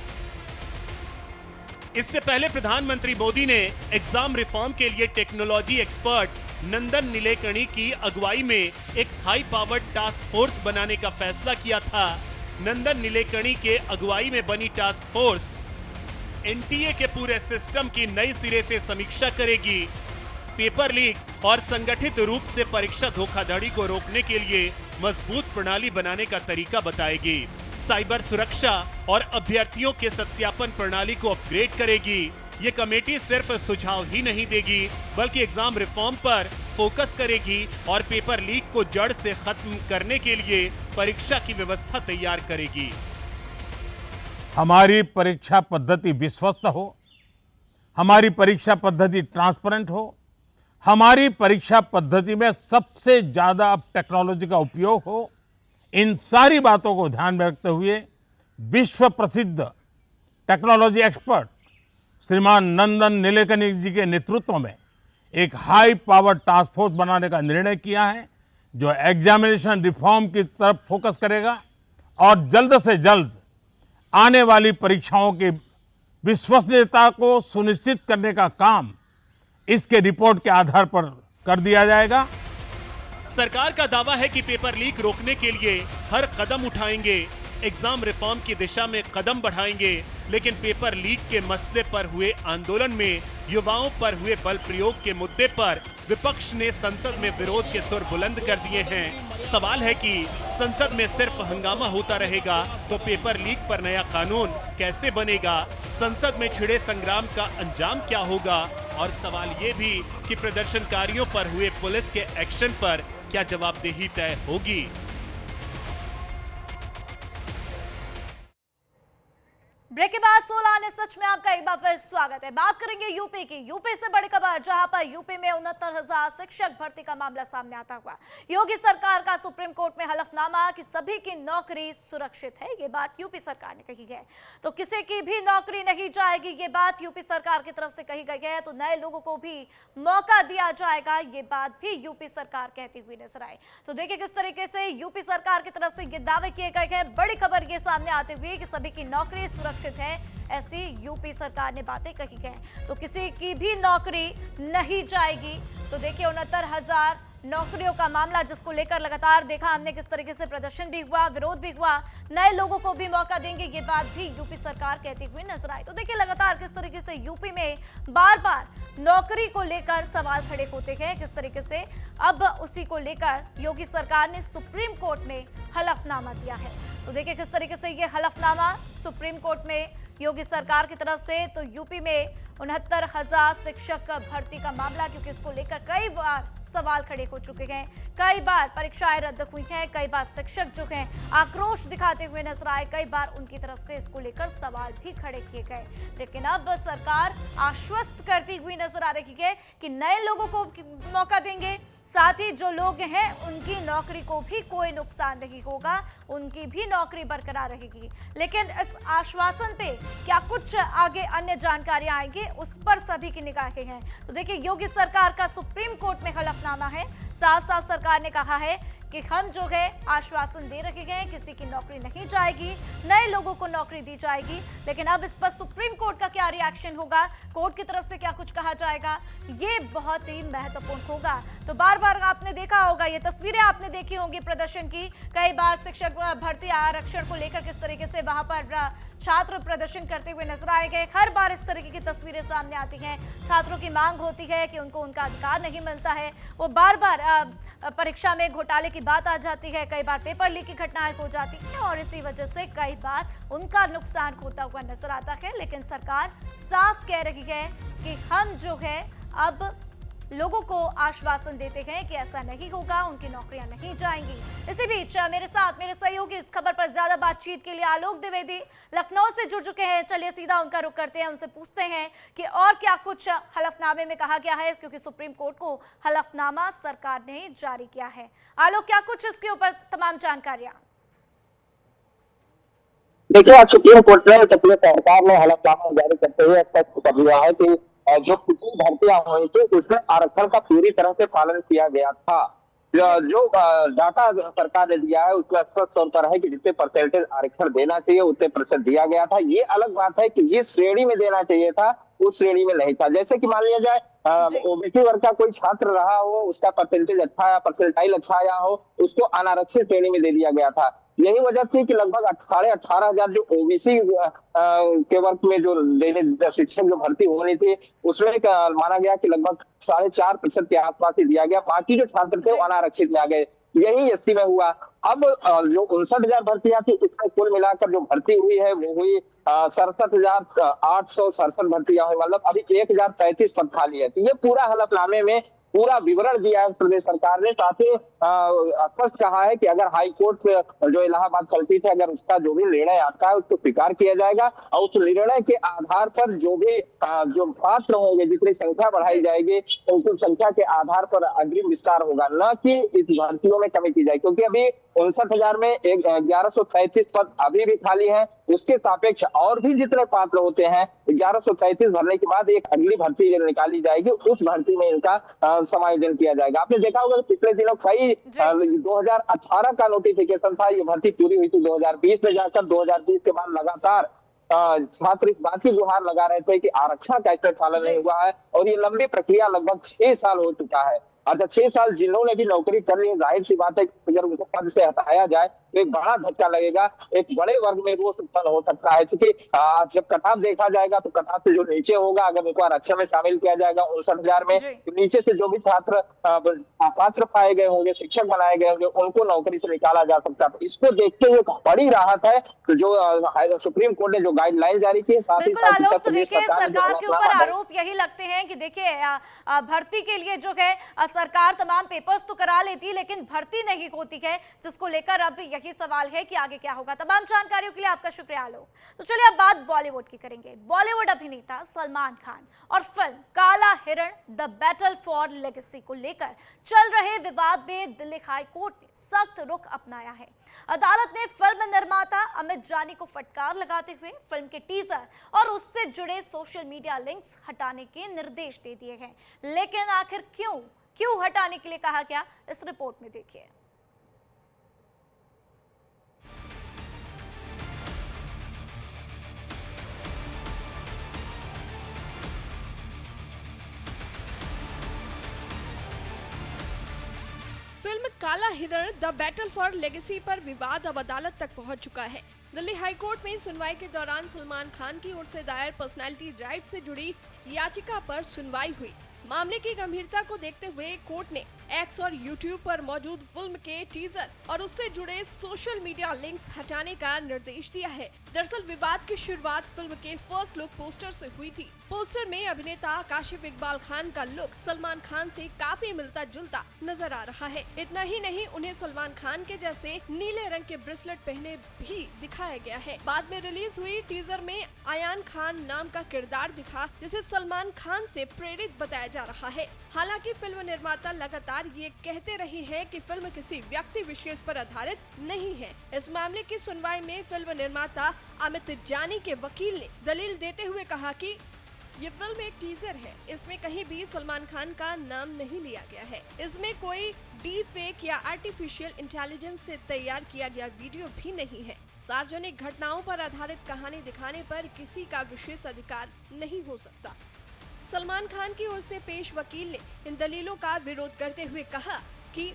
इससे पहले प्रधानमंत्री मोदी ने एग्जाम रिफॉर्म के लिए टेक्नोलॉजी एक्सपर्ट नंदन नीलेकणी की अगुवाई में एक हाई पावर्ड टास्क फोर्स बनाने का फैसला किया था। नंदन नीलेकणी के अगुवाई में बनी टास्क फोर्स NTA के पूरे सिस्टम की नई सिरे से समीक्षा करेगी। पेपर लीक और संगठित रूप से परीक्षा धोखाधड़ी को रोकने के लिए मजबूत प्रणाली बनाने का तरीका बताएगी। साइबर सुरक्षा और अभ्यर्थियों के सत्यापन प्रणाली को अपग्रेड करेगी। ये कमेटी सिर्फ सुझाव ही नहीं देगी, बल्कि एग्जाम रिफॉर्म पर फोकस करेगी और पेपर लीक को जड़ से खत्म करने के लिए परीक्षा की व्यवस्था तैयार करेगी। हमारी परीक्षा पद्धति विश्वस्त हो, हमारी परीक्षा पद्धति ट्रांसपेरेंट हो, हमारी परीक्षा पद्धति में सबसे ज्यादा अब टेक्नोलॉजी का उपयोग हो, इन सारी बातों को ध्यान में रखते हुए विश्व प्रसिद्ध टेक्नोलॉजी एक्सपर्ट श्रीमान नंदन नीलेकणी जी के नेतृत्व में एक हाई पावर टास्क फोर्स बनाने का निर्णय किया है, जो एग्जामिनेशन रिफॉर्म की तरफ फोकस करेगा और जल्द से जल्द आने वाली परीक्षाओं की विश्वसनीयता को सुनिश्चित करने का काम इसके रिपोर्ट के आधार पर कर दिया जाएगा। सरकार का दावा है कि पेपर लीक रोकने के लिए हर कदम उठाएंगे, एग्जाम रिफॉर्म की दिशा में कदम बढ़ाएंगे, लेकिन पेपर लीक के मसले पर हुए आंदोलन में युवाओं पर हुए बल प्रयोग के मुद्दे पर विपक्ष ने संसद में विरोध के सुर बुलंद कर दिए हैं। सवाल है कि संसद में सिर्फ हंगामा होता रहेगा तो पेपर लीक पर नया कानून कैसे बनेगा? संसद में छिड़े संग्राम का अंजाम क्या होगा? और सवाल ये भी कि प्रदर्शनकारियों पर हुए पुलिस के एक्शन पर क्या जवाबदेही तय होगी? ब्रेक के बाद 16 आने सच में आपका एक बार फिर स्वागत है। बात करेंगे यूपी की। यूपी से बड़ी खबर, जहां पर यूपी में 69,000 शिक्षक भर्ती का मामला सामने आता हुआ। योगी सरकार का सुप्रीम कोर्ट में हलफनामा कि सभी की नौकरी सुरक्षित है, ये बात यूपी सरकार ने कही है। तो किसी की भी नौकरी नहीं जाएगी, ये बात यूपी सरकार की तरफ से कही गई है। तो नए लोगों को भी मौका दिया जाएगा, ये बात भी यूपी सरकार कहती हुई नजर आई। तो देखिए किस तरीके से यूपी सरकार की तरफ से ये दावे किए गए हैं। बड़ी खबर ये सामने आते हुए कि सभी की नौकरी सुरक्षित है, ऐसी यूपी सरकार ने बातें कही हैं। तो किसी की भी नौकरी नहीं जाएगी। तो देखिए 69,000 नौकरियों का मामला, जिसको लेकर लगातार देखा हमने किस तरीके से प्रदर्शन भी हुआ, विरोध भी हुआ। नए लोगों को भी मौका देंगे, ये बात भी यूपी सरकार कहती हुई नजर आई। तो देखिए लगातार किस तरीके से यूपी में बार बार नौकरी को लेकर सवाल खड़े होते हैं, किस तरीके से अब उसी को लेकर योगी सरकार ने सुप्रीम कोर्ट में हलफनामा दिया है। तो देखिए किस तरीके से ये हलफनामा सुप्रीम कोर्ट में योगी सरकार की तरफ से। तो यूपी में 69,000 शिक्षक भर्ती का मामला, क्योंकि इसको लेकर कई बार सवाल खड़े हो चुके हैं, कई बार परीक्षाएं रद्द हुई हैं, कई बार शिक्षक जो हैं आक्रोश दिखाते हुए नजर आए, कई बार उनकी तरफ से इसको लेकर सवाल भी खड़े किए गए। लेकिन अब सरकार आश्वस्त करती हुई नजर आ रही है कि नए लोगों को मौका देंगे, साथ ही जो लोग हैं उनकी नौकरी को भी कोई नुकसान नहीं होगा, उनकी भी नौकरी बरकरार रहेगी। लेकिन इस आश्वासन पे क्या कुछ आगे अन्य जानकारी आएंगी, उस पर सभी की निगाहें हैं। तो देखिए योगी सरकार का सुप्रीम कोर्ट में हलफनामा है। साफ साफ सरकार ने कहा है कि हम जो है आश्वासन दे रहे हैं, किसी की नौकरी नहीं जाएगी, नए लोगों को नौकरी दी जाएगी। लेकिन अब इस पर सुप्रीम कोर्ट का क्या रिएक्शन होगा, कोर्ट की तरफ से क्या कुछ कहा जाएगा, ये बहुत ही महत्वपूर्ण होगा। तो बार बार आपने देखा होगा, ये तस्वीरें आपने देखी होंगी प्रदर्शन की, कई बार शिक्षक भर्ती आरक्षण को लेकर किस तरीके से वहां पर छात्र प्रदर्शन करते हुए नजर आए गए। हर बार इस तरीके की तस्वीरें सामने आती हैं। छात्रों की मांग होती है कि उनको उनका अधिकार नहीं मिलता है, वो बार बार परीक्षा में घोटाले की बात आ जाती है, कई बार पेपर लीक की घटनाएं हो जाती हैं और इसी वजह से कई बार उनका नुकसान होता हुआ नजर आता है। लेकिन सरकार साफ कह रही है कि हम जो है अब लोगों को आश्वासन देते हैं कि ऐसा नहीं होगा, उनकी नौकरियां नहीं जाएंगी। इसी बीच मेरे साथ मेरे सहयोगी इस खबर पर ज्यादा बातचीत के लिए आलोक द्विवेदी लखनऊ से जुड़ चुके हैं। चलिए सीधा उनका रुख करते हैं, उनसे पूछते हैं कि और क्या कुछ हलफनामे में कहा गया है, क्योंकि सुप्रीम कोर्ट को हलफनामा सरकार ने जारी किया है। आलोक, क्या कुछ इसके ऊपर तमाम जानकारियां? देखिए, आज सुप्रीम कोर्ट में सरकार ने हलफनामा जारी करते हुए स्पष्ट कर दिया है कि जो पिछली भर्तियां हुई थी उसमें आरक्षण का पूरी तरह से पालन किया गया था। जो डाटा सरकार ने दिया है उसमें स्पष्ट तौर पर है कि जितने परसेंटेज आरक्षण देना चाहिए उतने प्रतिशत दिया गया था। ये अलग बात है कि जिस श्रेणी में देना चाहिए था उस श्रेणी में नहीं था। जैसे कि मान लिया जाए ओबीसी वर्ग का कोई छात्र रहा हो, उसका परसेंटेज अच्छा या परसेंटाइल अच्छा आया हो, उसको अनारक्षित श्रेणी में दे दिया गया था। यही वजह थी कि लगभग 18,000 जो ओबीसी के वर्ग में जो शिक्षक जो भर्ती होनी थी उसमें माना गया कि लगभग 4.5% के आसपास ही दिया गया। बाकी जो छात्र थे वो अनारक्षित में आ गए। यही एससी में हुआ। अब जो 59,000 भर्तियां थी इसमें कुल मिलाकर जो भर्ती हुई है वो हुई 67,867 भर्तियां हुई, मतलब अभी 1,033 पद खाली है। तो ये पूरा हलफनामे में पूरा विवरण दिया है प्रदेश सरकार ने। साथ ही स्पष्ट कहा है कि अगर हाई कोर्ट जो इलाहाबाद खंडपीठ है अगर उसका जो भी निर्णय आता है उसको स्वीकार किया जाएगा और उस निर्णय के आधार पर जो भी जो पात्र होंगे, जितनी संख्या बढ़ाई जाएगी उनकी संख्या के आधार पर अग्रिम विस्तार होगा, न कि इस भर्तियों में कमी की जाए। क्योंकि अभी 59,000 में 1137 पद अभी भी खाली है। उसके सापेक्ष और भी जितने पात्र होते हैं 1137 भरने के बाद एक अगली भर्ती निकाली जाएगी, उस भर्ती में इनका समायोजन किया जाएगा। आपने देखा होगा कि पिछले दिनों कई 2018 का नोटिफिकेशन था, ये भर्ती पूरी हुई थी 2020 में जाकर। 2020 के बाद लगातार छात्र इस बात की गुहार लगा रहे थे कि आरक्षण का इसमें पालन नहीं हुआ है, और ये लंबी प्रक्रिया लगभग 6 साल हो चुका है। अच्छा, 6 साल जिन्होंने भी नौकरी कर ली है, जाहिर सी बात है कि अगर उनको पद से हटाया जाए तो एक बड़ा धक्का लगेगा, एक बड़े वर्ग में रोष उत्पन्न हो सकता है। क्योंकि जब कटाव देखा जाएगा तो कटाव से जो नीचे होगा, अगर उनको आरक्षण में शामिल किया जाएगा 59,000 में, तो नीचे से जो भी छात्र पात्र पाए गए होंगे, शिक्षक बनाए गए होंगे, उनको नौकरी से निकाला जा सकता है। तो इसको देखते हुए बड़ी राहत है तो जो सुप्रीम कोर्ट ने जो गाइडलाइन जारी की है, साथ ही साथ तो देखिए सरकार के ऊपर आरोप यही लगते हैं कि देखिए भर्ती के लिए जो है सरकार तमाम पेपर्स तो करा लेती है, लेकिन भर्ती नहीं होती है, जिसको लेकर अब यही सवाल है कि आगे क्या होगा। तमाम जानकारियों के लिए आपका शुक्रिया आलोक। तो चलिए अब बात बॉलीवुड की करेंगे। बॉलीवुड अभिनेता सलमान खान और फिल्म काला हिरण द बैटल फॉर लेगेसी को लेकर चल रहे विवाद में दिल्ली हाई कोर्ट ने सख्त रुख अपनाया है। अदालत ने फिल्म निर्माता अमित जानी को फटकार लगाते हुए फिल्म के टीजर और उससे जुड़े सोशल मीडिया लिंक्स हटाने के निर्देश दे दिए हैं। लेकिन आखिर क्यों हटाने के लिए कहा गया, इस रिपोर्ट में देखिए। फिल्म काला हिरण द बैटल फॉर लेगेसी पर विवाद अब अदालत तक पहुंच चुका है। दिल्ली हाईकोर्ट में सुनवाई के दौरान सलमान खान की ओर से दायर पर्सनैलिटी राइट से जुड़ी याचिका पर सुनवाई हुई। मामले की गंभीरता को देखते हुए कोर्ट ने एक्स और यूट्यूब पर मौजूद फिल्म के टीजर और उससे जुड़े सोशल मीडिया लिंक्स हटाने का निर्देश दिया है। दरअसल विवाद की शुरुआत फिल्म के फर्स्ट लुक पोस्टर से हुई थी। पोस्टर में अभिनेता काशिफ इकबाल खान का लुक सलमान खान से काफी मिलता जुलता नजर आ रहा है। इतना ही नहीं, उन्हें सलमान खान के जैसे नीले रंग के ब्रेसलेट पहने भी दिखाया गया है। बाद में रिलीज हुई टीजर में अयान खान नाम का किरदार दिखा, जिसे सलमान खान से प्रेरित बताया जा रहा है। हालांकि फिल्म निर्माता लगातार ये कहते रहे हैं कि फिल्म किसी व्यक्ति विशेष पर आधारित नहीं है। इस मामले की सुनवाई में फिल्म निर्माता अमित जानी के वकील ने दलील देते हुए कहा कि ये फिल्म एक टीजर है, इसमें कहीं भी सलमान खान का नाम नहीं लिया गया है। इसमें कोई डीप फेक या आर्टिफिशियल इंटेलिजेंस से तैयार किया गया वीडियो भी नहीं है। सार्वजनिक घटनाओं पर आधारित कहानी दिखाने पर किसी का विशेष अधिकार नहीं हो सकता। सलमान खान की ओर से पेश वकील ने इन दलीलों का विरोध करते हुए कहा कि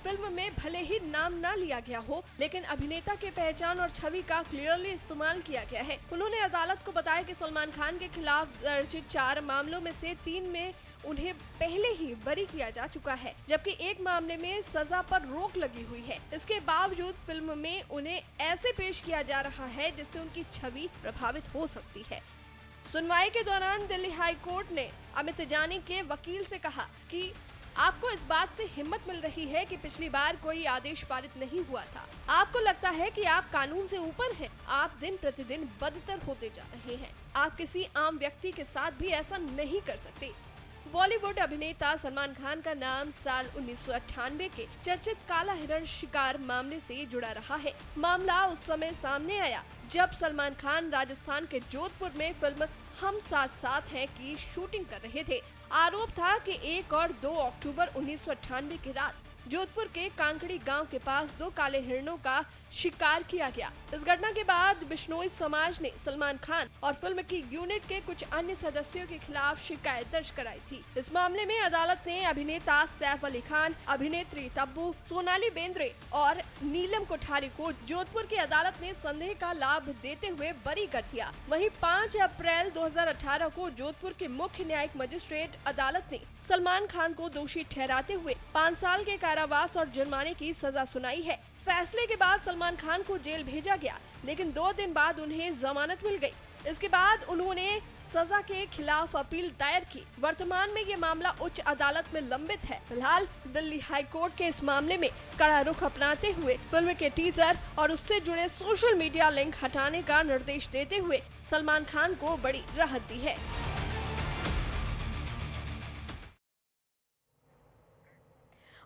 फिल्म में भले ही नाम ना लिया गया हो, लेकिन अभिनेता के पहचान और छवि का क्लियरली इस्तेमाल किया गया है। उन्होंने अदालत को बताया कि सलमान खान के खिलाफ दर्ज 4 मामलों में से 3 में उन्हें पहले ही बरी किया जा चुका है, जबकि एक मामले में सजा पर रोक लगी हुई है। इसके बावजूद फिल्म में उन्हें ऐसे पेश किया जा रहा है जिससे उनकी छवि प्रभावित हो सकती है। सुनवाई के दौरान दिल्ली हाई कोर्ट ने अमित जानी के वकील से कहा कि आपको इस बात से हिम्मत मिल रही है कि पिछली बार कोई आदेश पारित नहीं हुआ था। आपको लगता है कि आप कानून से ऊपर हैं। आप दिन प्रतिदिन बदतर होते जा रहे हैं। आप किसी आम व्यक्ति के साथ भी ऐसा नहीं कर सकते। बॉलीवुड अभिनेता सलमान खान का नाम साल 1998 के चर्चित काला हिरण शिकार मामले से जुड़ा रहा है। मामला उस समय सामने आया जब सलमान खान राजस्थान के जोधपुर में फिल्म हम साथ साथ हैं की शूटिंग कर रहे थे। आरोप था कि 1 और 2 अक्टूबर 1998 की रात जोधपुर के कांकड़ी गांव के पास 2 काले हिरणों का शिकार किया गया। इस घटना के बाद बिश्नोई समाज ने सलमान खान और फिल्म की यूनिट के कुछ अन्य सदस्यों के खिलाफ शिकायत दर्ज कराई थी। इस मामले में अदालत ने अभिनेता सैफ अली खान, अभिनेत्री तब्बू, सोनाली बेंद्रे और नीलम कोठारी को जोधपुर की अदालत ने संदेह का लाभ देते हुए बरी कर दिया। वहीं 5 अप्रैल 2018 को जोधपुर के मुख्य न्यायिक मजिस्ट्रेट अदालत ने सलमान खान को दोषी ठहराते हुए 5 साल के कारावास और जुर्माने की सजा सुनाई है। फैसले के बाद सलमान खान को जेल भेजा गया, लेकिन 2 दिन बाद उन्हें जमानत मिल गई। इसके बाद उन्होंने सजा के खिलाफ अपील दायर की। वर्तमान में ये मामला उच्च अदालत में लंबित है। फिलहाल दिल्ली हाई कोर्ट के इस मामले में कड़ा रुख अपनाते हुए फिल्म के टीजर और उससे जुड़े सोशल मीडिया लिंक हटाने का निर्देश देते हुए सलमान खान को बड़ी राहत दी है।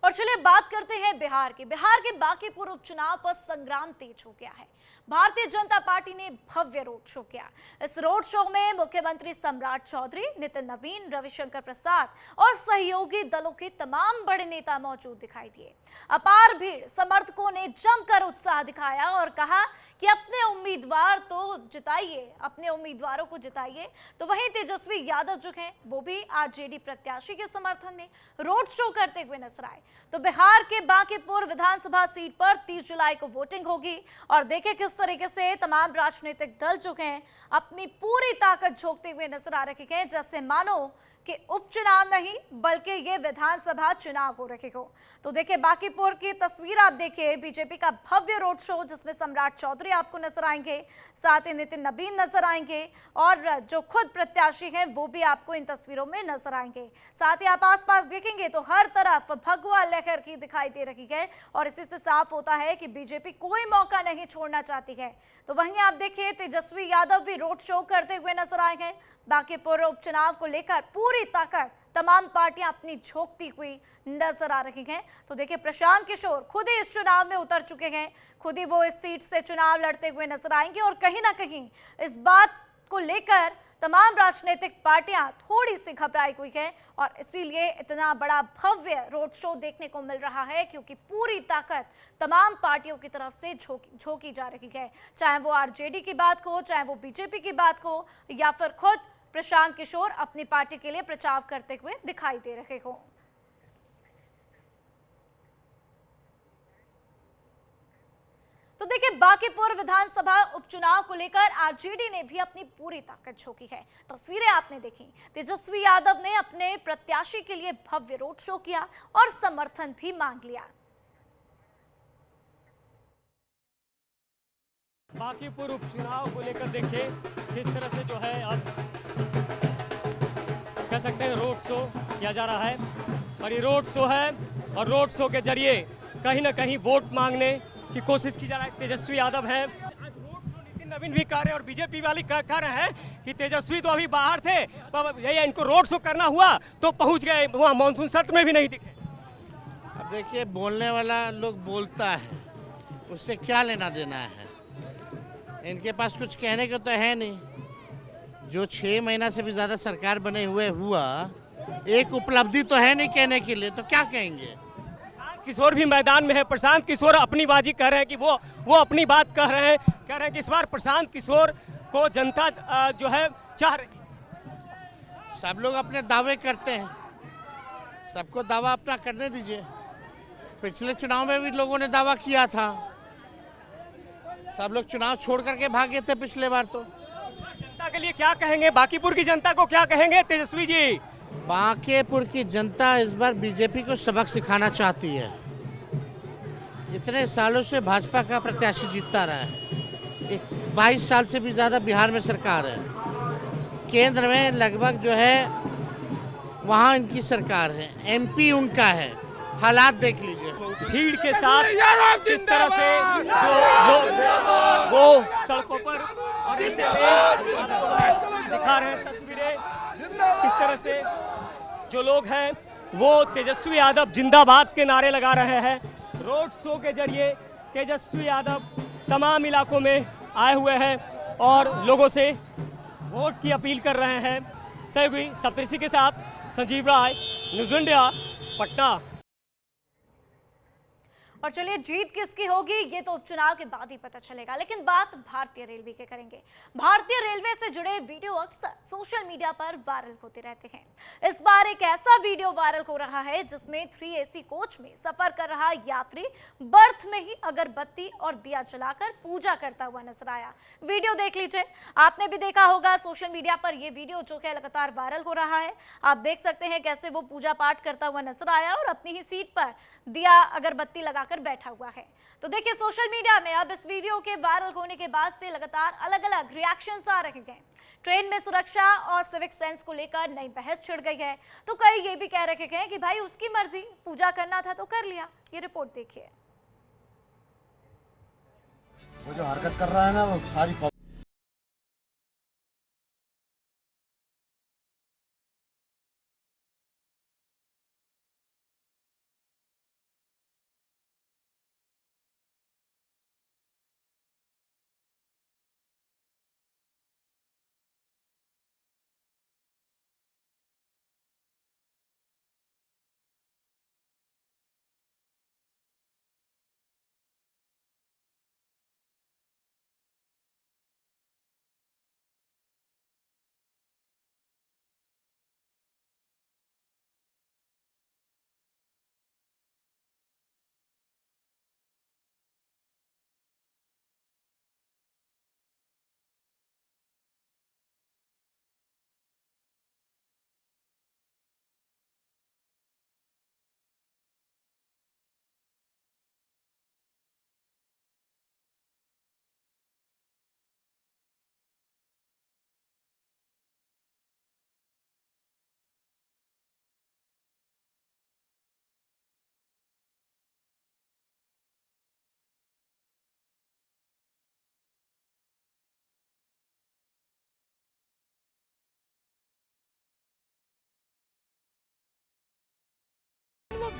और चलिए बात करते हैं बिहार की। बिहार के बांकीपुर उपचुनाव पर संग्राम तेज हो गया है। भारतीय जनता पार्टी ने भव्य रोड शो किया। इस रोड शो में मुख्यमंत्री सम्राट चौधरी, नितिन नवीन, रविशंकर प्रसाद और सहयोगी दलों के तमाम बड़े नेता मौजूद दिखाई दिए। अपार भीड़ समर्थकों ने जमकर उत्साह दिखाया और कहा कि अपने उम्मीदवार तो जिताइए, अपने उम्मीदवारों को जिताइए। तो वहीं तेजस्वी यादव जो हैं वो भी आरजेडी प्रत्याशी के समर्थन में रोड शो करते हुए नजर आए। तो बिहार के बांकीपुर विधानसभा सीट पर 30 जुलाई को वोटिंग होगी और देखें किस तरीके से तमाम राजनीतिक दल जो हैं अपनी पूरी ताकत झोंकते हुए नजर आ रहे हैं, जैसे मानो कि उपचुनाव नहीं बल्कि ये विधानसभा चुनाव हो रहे हो। तो देखिए बांकीपुर की तस्वीर आप देखिए, बीजेपी का भव्य रोड शो जिसमें सम्राट चौधरी आपको नजर आएंगे, साथ ही नितिन नवीन नजर आएंगे और जो खुद प्रत्याशी हैं वो भी आपको इन तस्वीरों में नजर आएंगे। साथ ही आप आसपास देखेंगे तो हर तरफ भगवा लहर की दिखाई दे रही है और इसी से साफ होता है कि बीजेपी कोई मौका नहीं छोड़ना चाहती है। तो वहीं आप देखिए तेजस्वी यादव भी रोड शो करते हुए नजर आए हैं। बांकीपुर उपचुनाव को लेकर पूरी ताकत तमाम पार्टियां अपनी झोंकती हुई नजर आ रही हैं। तो देखिए प्रशांत किशोर खुद ही इस चुनाव में उतर चुके हैं, खुद ही वो इस सीट से चुनाव लड़ते हुए नजर आएंगे और कहीं ना कहीं इस बात को लेकर तमाम राजनीतिक पार्टियां थोड़ी सी घबराई हुई है और इसीलिए इतना बड़ा भव्य रोड शो देखने को मिल रहा है, क्योंकि पूरी ताकत तमाम पार्टियों की तरफ से झोंकी जा रही है, चाहे वो आरजेडी की बात हो, चाहे वो बीजेपी की बात हो या फिर खुद प्रशांत किशोर अपनी पार्टी के लिए प्रचार करते हुए दिखाई दे रहे हो। तो देखिए बांकीपुर विधानसभा उपचुनाव को लेकर आरजेडी ने भी अपनी पूरी ताकत झोंकी है। तस्वीरें आपने देखी, तेजस्वी यादव ने अपने प्रत्याशी के लिए भव्य रोड शो किया और समर्थन भी मांग लिया। बांकीपुर उपचुनाव को लेकर देखिए किस तरह से जो है अब कह सकते हैं रोड शो किया जा रहा है और ये रोड शो है और रोड शो के जरिए कहीं ना कहीं वोट मांगने की कोशिश की जा रही है। तेजस्वी यादव है, आज रोड शो नितिन नवीन भी कर रहे हैं और बीजेपी वाले कह रहे हैं कि तेजस्वी तो अभी बाहर थे, यही इनको रोड शो करना हुआ तो पहुंच गए, वहाँ मानसून सत्र में भी नहीं दिखे। अब देखिए बोलने वाला लोग बोलता है, उससे क्या लेना देना है, इनके पास कुछ कहने को तो है नहीं। जो 6 महीना से भी ज़्यादा सरकार बने हुए हुआ एक उपलब्धि तो है नहीं कहने के लिए, तो क्या कहेंगे। किशोर भी मैदान में है, प्रशांत किशोर अपनी बाजी कह रहे हैं कि वो अपनी बात कह रहे हैं कि इस बार प्रशांत किशोर को जनता जो है चाह रही। सब लोग अपने दावे करते हैं, सबको दावा अपना करने दीजिए। पिछले चुनाव में भी लोगों ने दावा किया था, सब लोग चुनाव छोड़ करके भागे थे पिछले बार। तो जनता के लिए क्या कहेंगे, बांकीपुर की जनता को क्या कहेंगे तेजस्वी जी। बांकीपुर की जनता इस बार बीजेपी को सबक सिखाना चाहती है। इतने सालों से भाजपा का प्रत्याशी जीतता रहा है, 22 साल से भी ज़्यादा बिहार में सरकार है, केंद्र में लगभग जो है वहाँ इनकी सरकार है, एमपी उनका है। हालात देख लीजिए, भीड़ के साथ किस तरह से जो लोग वो सड़कों पर और ऐसे दिखा रहे हैं तस्वीरें, किस तरह से जो लोग हैं वो तेजस्वी यादव जिंदाबाद के नारे लगा रहे हैं। रोड शो के जरिए तेजस्वी यादव तमाम इलाकों में आए हुए हैं और लोगों से वोट की अपील कर रहे हैं। सहयोगी सप्तऋषि के साथ संजीव राय, न्यूज़ इंडिया, पटना। और चलिए जीत किसकी होगी ये तो उपचुनाव के बाद ही पता चलेगा, लेकिन बात भारतीय रेलवे के करेंगे। भारतीय रेलवे से जुड़े वीडियो अक्सर सोशल मीडिया पर वायरल होते रहते हैं। इस बार एक ऐसा वीडियो वायरल हो रहा है जिसमें 3 AC कोच में सफर कर रहा यात्री बर्थ में ही अगरबत्ती और दिया जलाकर पूजा करता हुआ नजर आया। वीडियो देख लीजिए, आपने भी देखा होगा सोशल मीडिया पर यह वीडियो जो है लगातार वायरल हो रहा है। आप देख सकते हैं कैसे वो पूजा पाठ करता हुआ नजर आया और अपनी ही सीट पर दिया अगरबत्ती लगाकर बैठा हुआ है। तो देखिए सोशल मीडिया में अब इस वीडियो के वायरल होने के बाद से लगातार अलग-अलग रिएक्शंस आ रहे हैं। ट्रेन में सुरक्षा और सिविक सेंस को लेकर नई बहस छिड़ गई है, तो कई ये भी कह रहे हैं कि भाई उसकी मर्जी, पूजा करना था तो कर लिया। ये रिपोर्ट देखिए। वो जो हरकत कर रहा है ना वो सारी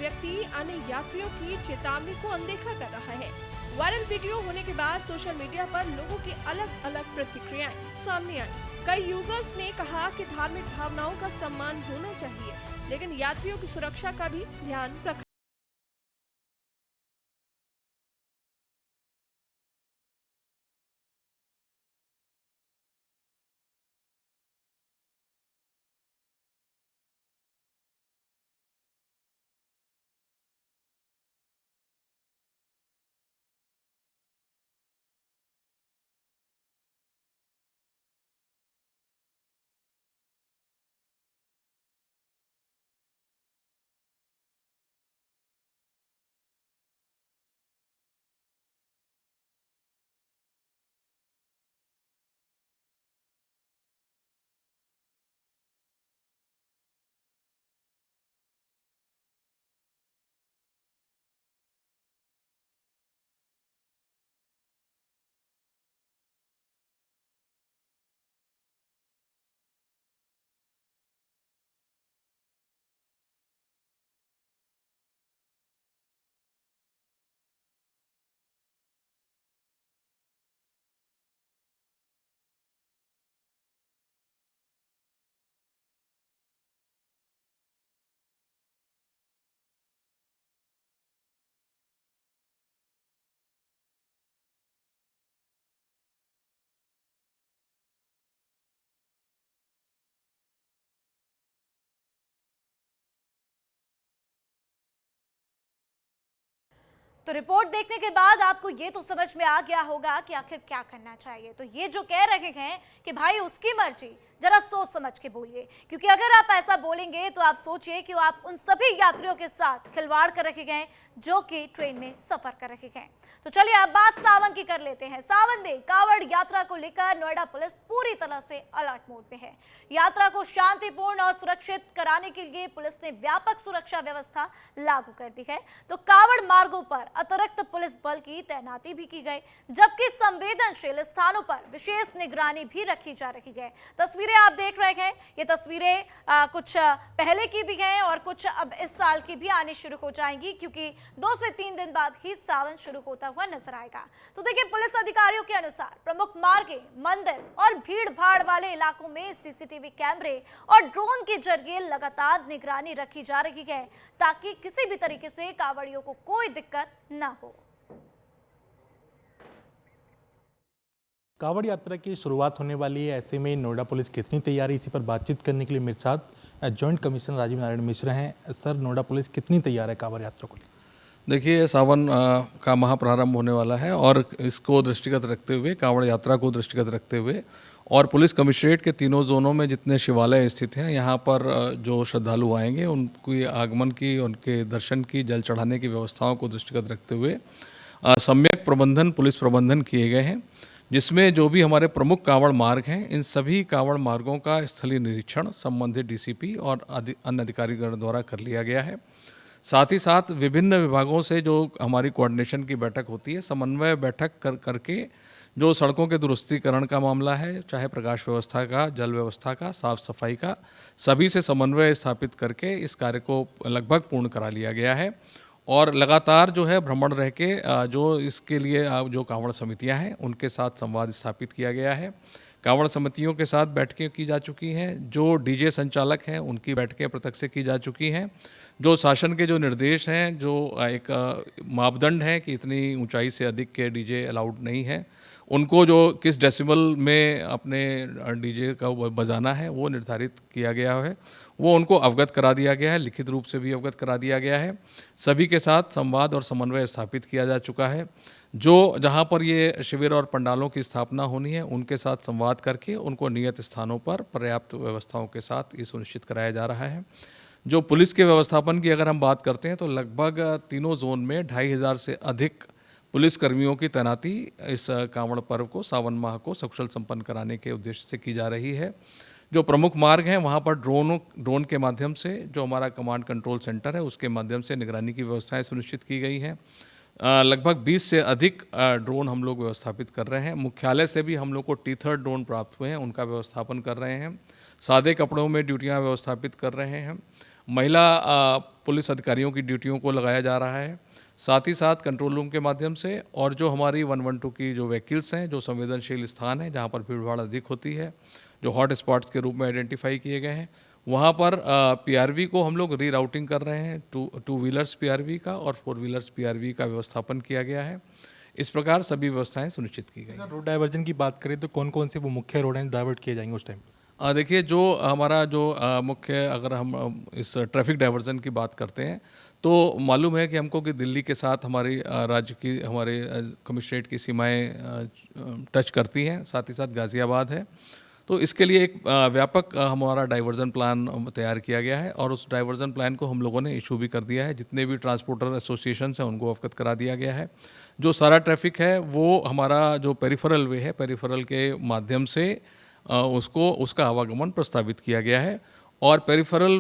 व्यक्ति अन्य यात्रियों की चेतावनी को अनदेखा कर रहा है। वायरल वीडियो होने के बाद सोशल मीडिया पर लोगों की अलग अलग प्रतिक्रियाएं सामने आई। कई यूजर्स ने कहा कि धार्मिक भावनाओं का सम्मान होना चाहिए, लेकिन यात्रियों की सुरक्षा का भी ध्यान रखा। तो रिपोर्ट देखने के बाद आपको ये तो समझ में आ गया होगा कि आखिर क्या करना चाहिए। तो ये जो कह रहे हैं कि भाई उसकी मर्जी, जरा सोच समझ के बोलिए, क्योंकि अगर आप ऐसा बोलेंगे तो आप सोचिए कि आप उन सभी यात्रियों के साथ खिलवाड़ कर रखे गए जो कि ट्रेन में सफर कर रखे गए। तो चलिए अब बात सावन की कर लेते हैं। सावन में कांवड़ यात्रा को लेकर नोएडा पुलिस पूरी तरह से अलर्ट मोड में है। यात्रा को शांतिपूर्ण और सुरक्षित कराने के लिए पुलिस ने व्यापक सुरक्षा व्यवस्था लागू कर दी है। तो कांवड़ मार्गों पर अतिरिक्त पुलिस बल की तैनाती भी की गई, जबकि संवेदनशील स्थानों पर विशेष निगरानी भी रखी जा रही है। तस्वीरें आप देख रहे हैं, ये तस्वीरें कुछ पहले की भी हैं और कुछ अब इस साल की भी आनी शुरू हो जाएंगी, क्योंकि 2 से 3 दिन बाद ही सावन शुरू होता हुआ नजर आएगा। तो देखिए, पुलिस अधिकारियों के अनुसार प्रमुख मार्गे, मंदिर और भीड़ भाड़ वाले इलाकों में सीसीटीवी कैमरे और ड्रोन के जरिए लगातार निगरानी रखी जा रही है, ताकि किसी भी तरीके से कांवड़ियों को कोई दिक्कत न हो। कांवड़ यात्रा की शुरुआत होने वाली है, ऐसे में नोएडा पुलिस कितनी तैयारी, इसी पर बातचीत करने के लिए मेरे साथ जॉइंट कमिश्नर राजीव नारायण मिश्र हैं। सर, नोएडा पुलिस कितनी तैयार है कांवड़ यात्रा को? देखिए, सावन का माह प्रारंभ होने वाला है और इसको दृष्टिगत रखते हुए, कांवड़ यात्रा को दृष्टिगत रखते हुए और पुलिस कमिश्नरेट के तीनों जोनों में जितने शिवालय स्थित हैं, यहाँ पर जो श्रद्धालु आएंगे उनकी आगमन की, उनके दर्शन की, जल चढ़ाने की व्यवस्थाओं को दृष्टिगत रखते हुए सम्यक प्रबंधन, पुलिस प्रबंधन किए गए हैं, जिसमें जो भी हमारे प्रमुख कांवड़ मार्ग हैं, इन सभी कांवड़ मार्गों का स्थलीय निरीक्षण संबंधित डीसीपी और अन्य अधिकारीगण द्वारा कर लिया गया है। साथ ही साथ विभिन्न विभागों से जो हमारी कोऑर्डिनेशन की बैठक होती है, समन्वय बैठक करके जो सड़कों के दुरुस्तीकरण का मामला है, चाहे प्रकाश व्यवस्था का, जल व्यवस्था का, साफ सफाई का, सभी से समन्वय स्थापित करके इस कार्य को लगभग पूर्ण करा लिया गया है। और लगातार जो है भ्रमण रह के जो इसके लिए जो कांवड़ समितियां हैं उनके साथ संवाद स्थापित किया गया है। कांवड़ समितियों के साथ बैठकें की जा चुकी हैं, जो डीजे संचालक हैं उनकी बैठकें प्रत्यक्ष से की जा चुकी हैं, जो शासन के जो निर्देश हैं, जो एक मापदंड है कि इतनी ऊंचाई से अधिक के डीजे अलाउड नहीं है, उनको जो किस डेसिबल में अपने डीजे का बजाना है वो निर्धारित किया गया है, वो उनको अवगत करा दिया गया है, लिखित रूप से भी अवगत करा दिया गया है। सभी के साथ संवाद और समन्वय स्थापित किया जा चुका है। जो जहाँ पर ये शिविर और पंडालों की स्थापना होनी है, उनके साथ संवाद करके उनको नियत स्थानों पर पर्याप्त व्यवस्थाओं के साथ ये सुनिश्चित कराया जा रहा है। जो पुलिस के व्यवस्थापन की अगर हम बात करते हैं तो लगभग तीनों जोन में 2500 से अधिक पुलिस कर्मियों की तैनाती इस कांवड़ पर्व को, सावन माह को सकुशल संपन्न कराने के उद्देश्य से की जा रही है। जो प्रमुख मार्ग हैं वहाँ पर ड्रोन के माध्यम से, जो हमारा कमांड कंट्रोल सेंटर है उसके माध्यम से निगरानी की व्यवस्थाएं सुनिश्चित की गई हैं। लगभग 20 से अधिक ड्रोन हम लोग व्यवस्थापित कर रहे हैं। मुख्यालय से भी हम लोग को टीथर ड्रोन प्राप्त हुए हैं, उनका व्यवस्थापन कर रहे हैं। सादे कपड़ों में ड्यूटियाँ व्यवस्थापित कर रहे हैं महिला पुलिस अधिकारियों की ड्यूटियों को लगाया जा रहा है, साथ ही साथ कंट्रोल रूम के माध्यम से, और जो हमारी 112 की जो व्हीकल्स हैं, जो संवेदनशील स्थान है जहाँ पर भीड़ भाड़ अधिक होती है, जो हॉट स्पॉट्स के रूप में आइडेंटिफाई किए गए हैं, वहाँ पर पीआरवी को हम लोग रीराउटिंग कर रहे हैं। टू व्हीलर्स पीआरवी का और 4 व्हीलर्स पीआरवी का व्यवस्थापन किया गया है। इस प्रकार सभी व्यवस्थाएं सुनिश्चित की गई। रोड डाइवर्जन की बात करें तो कौन कौन से वो मुख्य रोड हैं डाइवर्ट किए जाएंगे उस टाइम? देखिए, जो हमारा जो मुख्य, अगर हम इस ट्रैफिक डाइवर्जन की बात करते हैं तो मालूम है कि हमको कि दिल्ली के साथ हमारी राज्य की, हमारे कमिश्नरेट की सीमाएं टच करती हैं, साथ ही साथ गाज़ियाबाद है। तो इसके लिए एक व्यापक हमारा डाइवर्जन प्लान तैयार किया गया है और उस डाइवर्जन प्लान को हम लोगों ने इशू भी कर दिया है। जितने भी ट्रांसपोर्टर एसोसिएशंस हैं उनको अवगत करा दिया गया है। जो सारा ट्रैफिक है वो हमारा जो पेरिफेरल वे है, पेरिफेरल के माध्यम से उसका आवागमन प्रस्तावित किया गया है और पेरिफेरल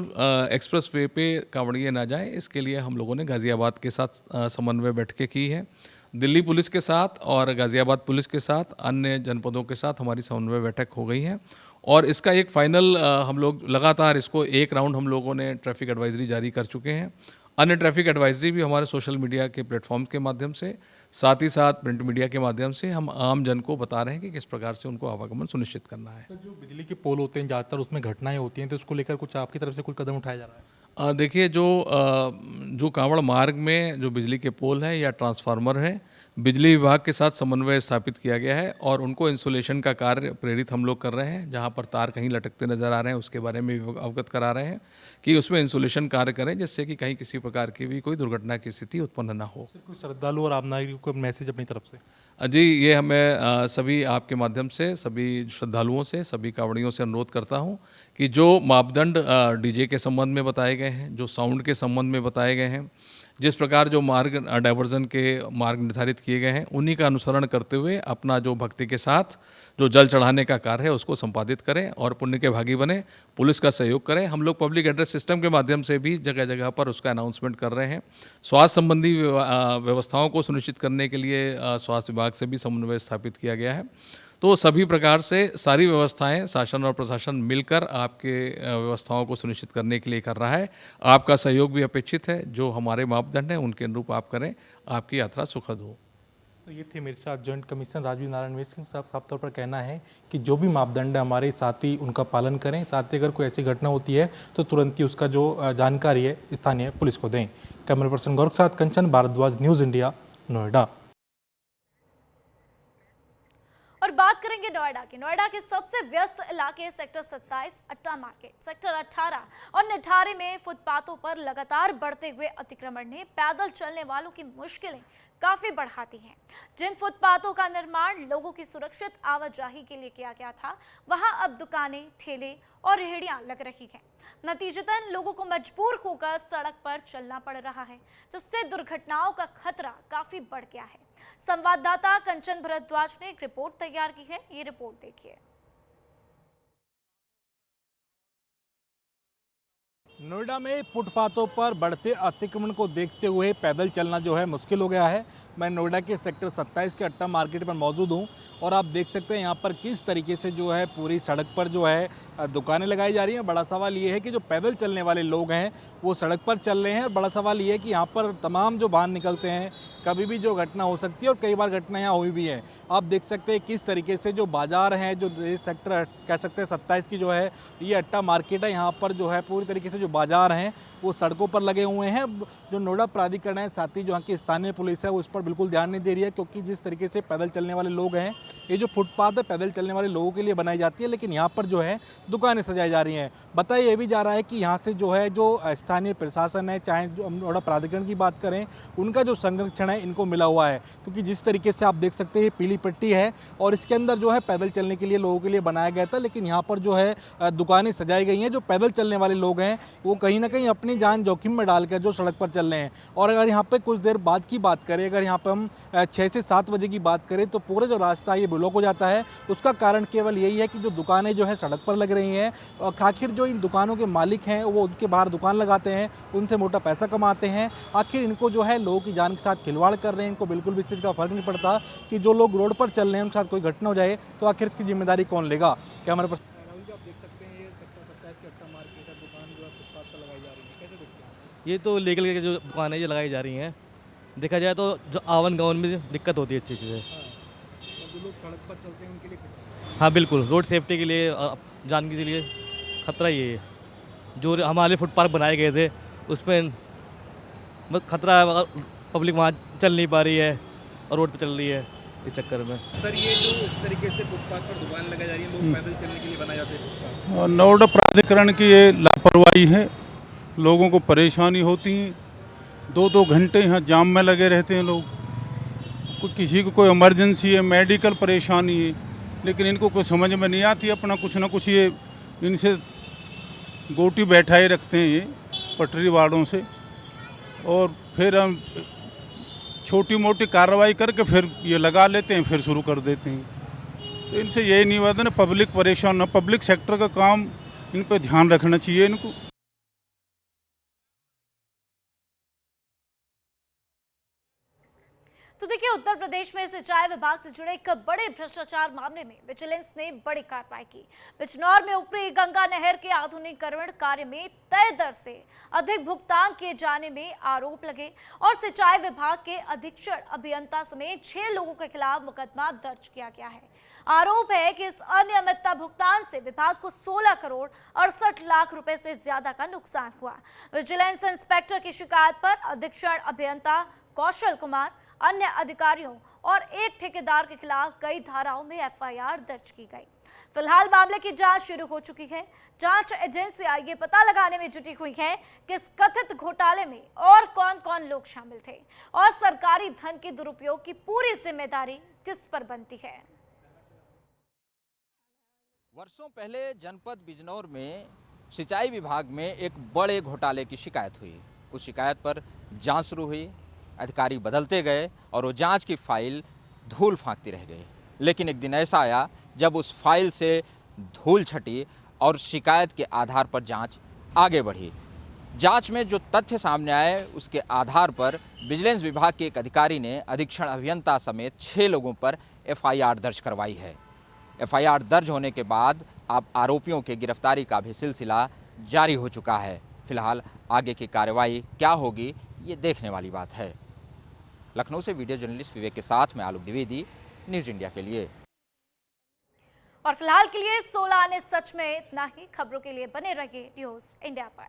एक्सप्रेस वे पे कांवड़िए ना जाएं, इसके लिए हम लोगों ने गाज़ियाबाद के साथ समन्वय बैठकें की है। दिल्ली पुलिस के साथ और गाज़ियाबाद पुलिस के साथ, अन्य जनपदों के साथ हमारी समन्वय बैठक हो गई है और इसका एक फाइनल हम लोग लगातार इसको एक राउंड हम लोगों ने ट्रैफिक एडवाइजरी जारी कर चुके हैं। अन्य ट्रैफिक एडवाइजरी भी हमारे सोशल मीडिया के प्लेटफॉर्म के माध्यम से, साथ ही साथ प्रिंट मीडिया के माध्यम से हम आम जन को बता रहे हैं कि किस प्रकार से उनको आवागमन सुनिश्चित करना है। सर, जो बिजली के पोल होते हैं ज़्यादातर उसमें घटनाएं होती हैं, तो उसको लेकर कुछ आपकी तरफ से कुछ कदम उठाया जा रहा है? देखिए, जो कांवड़ मार्ग में जो बिजली के पोल हैं या ट्रांसफार्मर हैं, बिजली विभाग के साथ समन्वय स्थापित किया गया है और उनको इंसुलेशन का कार्य प्रेरित हम लोग कर रहे हैं। जहां पर तार कहीं लटकते नज़र आ रहे हैं उसके बारे में अवगत करा रहे हैं कि उसमें इंसुलेशन कार्य करें, जिससे कि कहीं किसी प्रकार की भी कोई दुर्घटना की स्थिति उत्पन्न न हो। कुछ श्रद्धालु और आम नागरिकों को मैसेज अपनी तरफ से? जी, ये हमें सभी आपके माध्यम से, सभी श्रद्धालुओं से, सभी कांवड़ियों से अनुरोध करता हूं कि जो मापदंड डीजे के संबंध में बताए गए हैं, जो साउंड के संबंध में बताए गए हैं, जिस प्रकार जो मार्ग डाइवर्जन के मार्ग निर्धारित किए गए हैं, उन्हीं का अनुसरण करते हुए अपना जो भक्ति के साथ जो जल चढ़ाने का कार्य है उसको संपादित करें और पुण्य के भागी बने, पुलिस का सहयोग करें। हम लोग पब्लिक एड्रेस सिस्टम के माध्यम से भी जगह जगह पर उसका अनाउंसमेंट कर रहे हैं। स्वास्थ्य संबंधी व्यवस्थाओं को सुनिश्चित करने के लिए स्वास्थ्य विभाग से भी समन्वय स्थापित किया गया है। तो सभी प्रकार से सारी व्यवस्थाएं शासन और प्रशासन मिलकर आपके व्यवस्थाओं को सुनिश्चित करने के लिए कर रहा है। आपका सहयोग भी अपेक्षित है। जो हमारे मापदंड हैं उनके अनुरूप आप करें, आपकी यात्रा सुखद हो। तो ये थे मेरे साथ जॉइंट कमिश्नर राजीव नारायण मिश्र साहब। साफ तौर पर कहना है कि जो भी मापदंड है हमारे साथी उनका पालन करें, साथ ही अगर कोई ऐसी घटना होती है तो तुरंत ही उसका जो जानकारी है स्थानीय पुलिस को दें। कैमरा पर्सन गौरव के साथ कंचन भारद्वाज, न्यूज़ इंडिया, नोएडा। और बात करेंगे नोएडा की। नोएडा के सबसे व्यस्त इलाके सेक्टर 27 अट्टा मार्केट, सेक्टर 18 और निठारे में फुटपाथों पर लगातार बढ़ते हुए अतिक्रमण ने पैदल चलने वालों की मुश्किलें काफी बढ़ाती हैं। जिन फुटपाथों का निर्माण लोगों की सुरक्षित आवाजाही के लिए किया गया था, वहां अब दुकानें, ठेले और रेहड़ियां लग रही हैं। नतीजतन लोगों को मजबूर होकर सड़क पर चलना पड़ रहा है, जिससे दुर्घटनाओं का खतरा काफी बढ़ गया है। संवाददाता कंचन भारद्वाज ने एक रिपोर्ट तैयार की है, ये रिपोर्ट देखिए। नोएडा में फुटपाथों पर बढ़ते अतिक्रमण को देखते हुए पैदल चलना जो है मुश्किल हो गया है। मैं नोएडा के सेक्टर 27 के अट्टा मार्केट पर मौजूद हूं और आप देख सकते हैं यहाँ पर किस तरीके से जो है पूरी सड़क पर जो है दुकानें लगाई जा रही हैं। बड़ा सवाल ये है कि जो पैदल चलने वाले लोग हैं वो सड़क पर चल रहे हैं और बड़ा सवाल ये है कि यहाँ पर तमाम जो वाहन निकलते हैं, कभी भी जो घटना हो सकती है और कई बार घटना यहाँ हुई भी है। आप देख सकते हैं किस तरीके से जो बाजार हैं, जो सेक्टर कह सकते हैं 27 की जो है ये अट्टा मार्केट है, यहाँ पर जो है पूरी तरीके से जो बाजार हैं वो सड़कों पर लगे हुए हैं। जो नोएडा प्राधिकरण है, साथ ही जो यहाँ की स्थानीय पुलिस है वो इस पर बिल्कुल ध्यान नहीं दे रही है, क्योंकि जिस तरीके से पैदल चलने वाले लोग हैं, ये जो फुटपाथ है पैदल चलने वाले लोगों के लिए बनाई जाती है, लेकिन यहाँ पर जो है दुकानें सजाई जा रही हैं। बताया ये भी जा रहा है कि यहाँ से जो है जो स्थानीय प्रशासन है, चाहे जो नोएडा प्राधिकरण की बात करें, उनका जो संरक्षण है इनको मिला हुआ है, क्योंकि जिस तरीके से आप देख सकते हैं ये पीली पट्टी है और इसके अंदर जो है पैदल चलने के लिए लोगों के लिए बनाया गया था, लेकिन यहाँ पर जो है दुकानें सजाई गई हैं। जो पैदल चलने वाले लोग हैं वो कहीं ना कहीं अपनी जान जोखिम में डालकर जो सड़क पर चल रहे हैं। और अगर यहाँ पे कुछ देर बाद की बात करें, अगर यहाँ पे हम 6 से 7 बजे की बात करें तो पूरा जो रास्ता ये ब्लॉक हो जाता है। उसका कारण केवल यही है कि जो दुकानें जो है सड़क पर लग रही हैं और आखिर जो इन दुकानों के मालिक हैं वो उनके बाहर दुकान लगाते हैं, उनसे मोटा पैसा कमाते हैं। आखिर इनको जो है लोगों की जान के साथ खिलवाड़ कर रहे हैं। इनको बिल्कुल भी इस चीज़ का फर्क नहीं पड़ता कि जो लोग रोड पर चल रहे हैं उनके साथ कोई घटना हो जाए तो आखिर इसकी जिम्मेदारी कौन लेगा। कैमरा पर आप देख सकते हैं ये सेक्टर 27 की अट्टा मार्केट है, दुकान जो है फुटपाथ पर लगाई जा रही है। ये तो लीगल के जो दुकानें ये लगाई जा रही हैं, देखा जाए तो जो आवन गाँव में दिक्कत होती है अच्छी चीज़ है। जो लोग सड़क पर चलते हैं उनके लिए हाँ बिल्कुल, रोड सेफ्टी के लिए और जान के लिए खतरा ही है। जो हमारे फुटपाथ बनाए गए थे उसमें खतरा है, पब्लिक वहाँ चल नहीं पा रही है और रोड पे चल रही है इस चक्कर में। सर ये जो इस तरीके से फुटपाथ पर दुकान लगाई जा रही है, लोग पैदल चलने के लिए बनाए जाते हैं। नोएडा प्राधिकरण की ये लापरवाही है, लोगों को परेशानी होती है। 2-2 घंटे यहाँ जाम में लगे रहते हैं लोग। किसी को कोई इमरजेंसी है, मेडिकल परेशानी है, लेकिन इनको कोई समझ में नहीं आती। अपना कुछ ना कुछ ये इनसे गोटी बैठाए रखते हैं ये पटरी वालों से, और फिर हम छोटी मोटी कार्रवाई करके फिर ये लगा लेते हैं, फिर शुरू कर देते हैं। तो इनसे यही निवेदन है, पब्लिक परेशान ना, पब्लिक सेक्टर का काम इन पर ध्यान रखना चाहिए इनको। तो देखिए, उत्तर प्रदेश में सिंचाई विभाग से जुड़े एक बड़े भ्रष्टाचार मामले में विजिलेंस ने बड़ी कार्रवाई की। बिजनौर में ऊपरी गंगा नहर के आधुनिकीकरण कार्य में तय दर से अधिक भुगतान किए जाने में आरोप लगे और सिंचाई विभाग के अधीक्षण अभियंता समेत 6 लोगों के खिलाफ मुकदमा दर्ज किया गया है। आरोप है कि इस अनियमितता भुगतान से विभाग को 16 करोड़ 68 लाख रुपए से ज्यादा का नुकसान हुआ। विजिलेंस इंस्पेक्टर की शिकायत पर अधीक्षण अभियंता कौशल कुमार, अन्य अधिकारियों और एक ठेकेदार के खिलाफ कई धाराओं में एफआईआर दर्ज की गई। फिलहाल मामले की जांच शुरू हो चुकी है। जांच एजेंसियां ये पता लगाने में जुटी हुई हैं कि इस कथित घोटाले में और कौन-कौन लोग शामिल थे और सरकारी धन के दुरुपयोग की पूरी जिम्मेदारी किस पर बनती है। वर्षों पहले जनपद बिजनौर में सिंचाई विभाग में एक बड़े घोटाले की शिकायत हुई। उस शिकायत पर जांच शुरू हुई, अधिकारी बदलते गए और वो जांच की फाइल धूल फांकती रह गई। लेकिन एक दिन ऐसा आया जब उस फाइल से धूल छटी और शिकायत के आधार पर जांच आगे बढ़ी। जांच में जो तथ्य सामने आए उसके आधार पर विजिलेंस विभाग के एक अधिकारी ने अधीक्षण अभियंता समेत 6 लोगों पर एफआईआर दर्ज करवाई है। एफआईआर दर्ज होने के बाद अब आरोपियों के गिरफ्तारी का भी सिलसिला जारी हो चुका है। फिलहाल आगे की कार्रवाई क्या होगी ये देखने वाली बात है। लखनऊ से वीडियो जर्नलिस्ट विवेक के साथ मैं आलोक द्विवेदी, न्यूज़ इंडिया के लिए। और फिलहाल के लिए 16 आने सच में इतना ही। खबरों के लिए बने रहिए न्यूज़ इंडिया पर।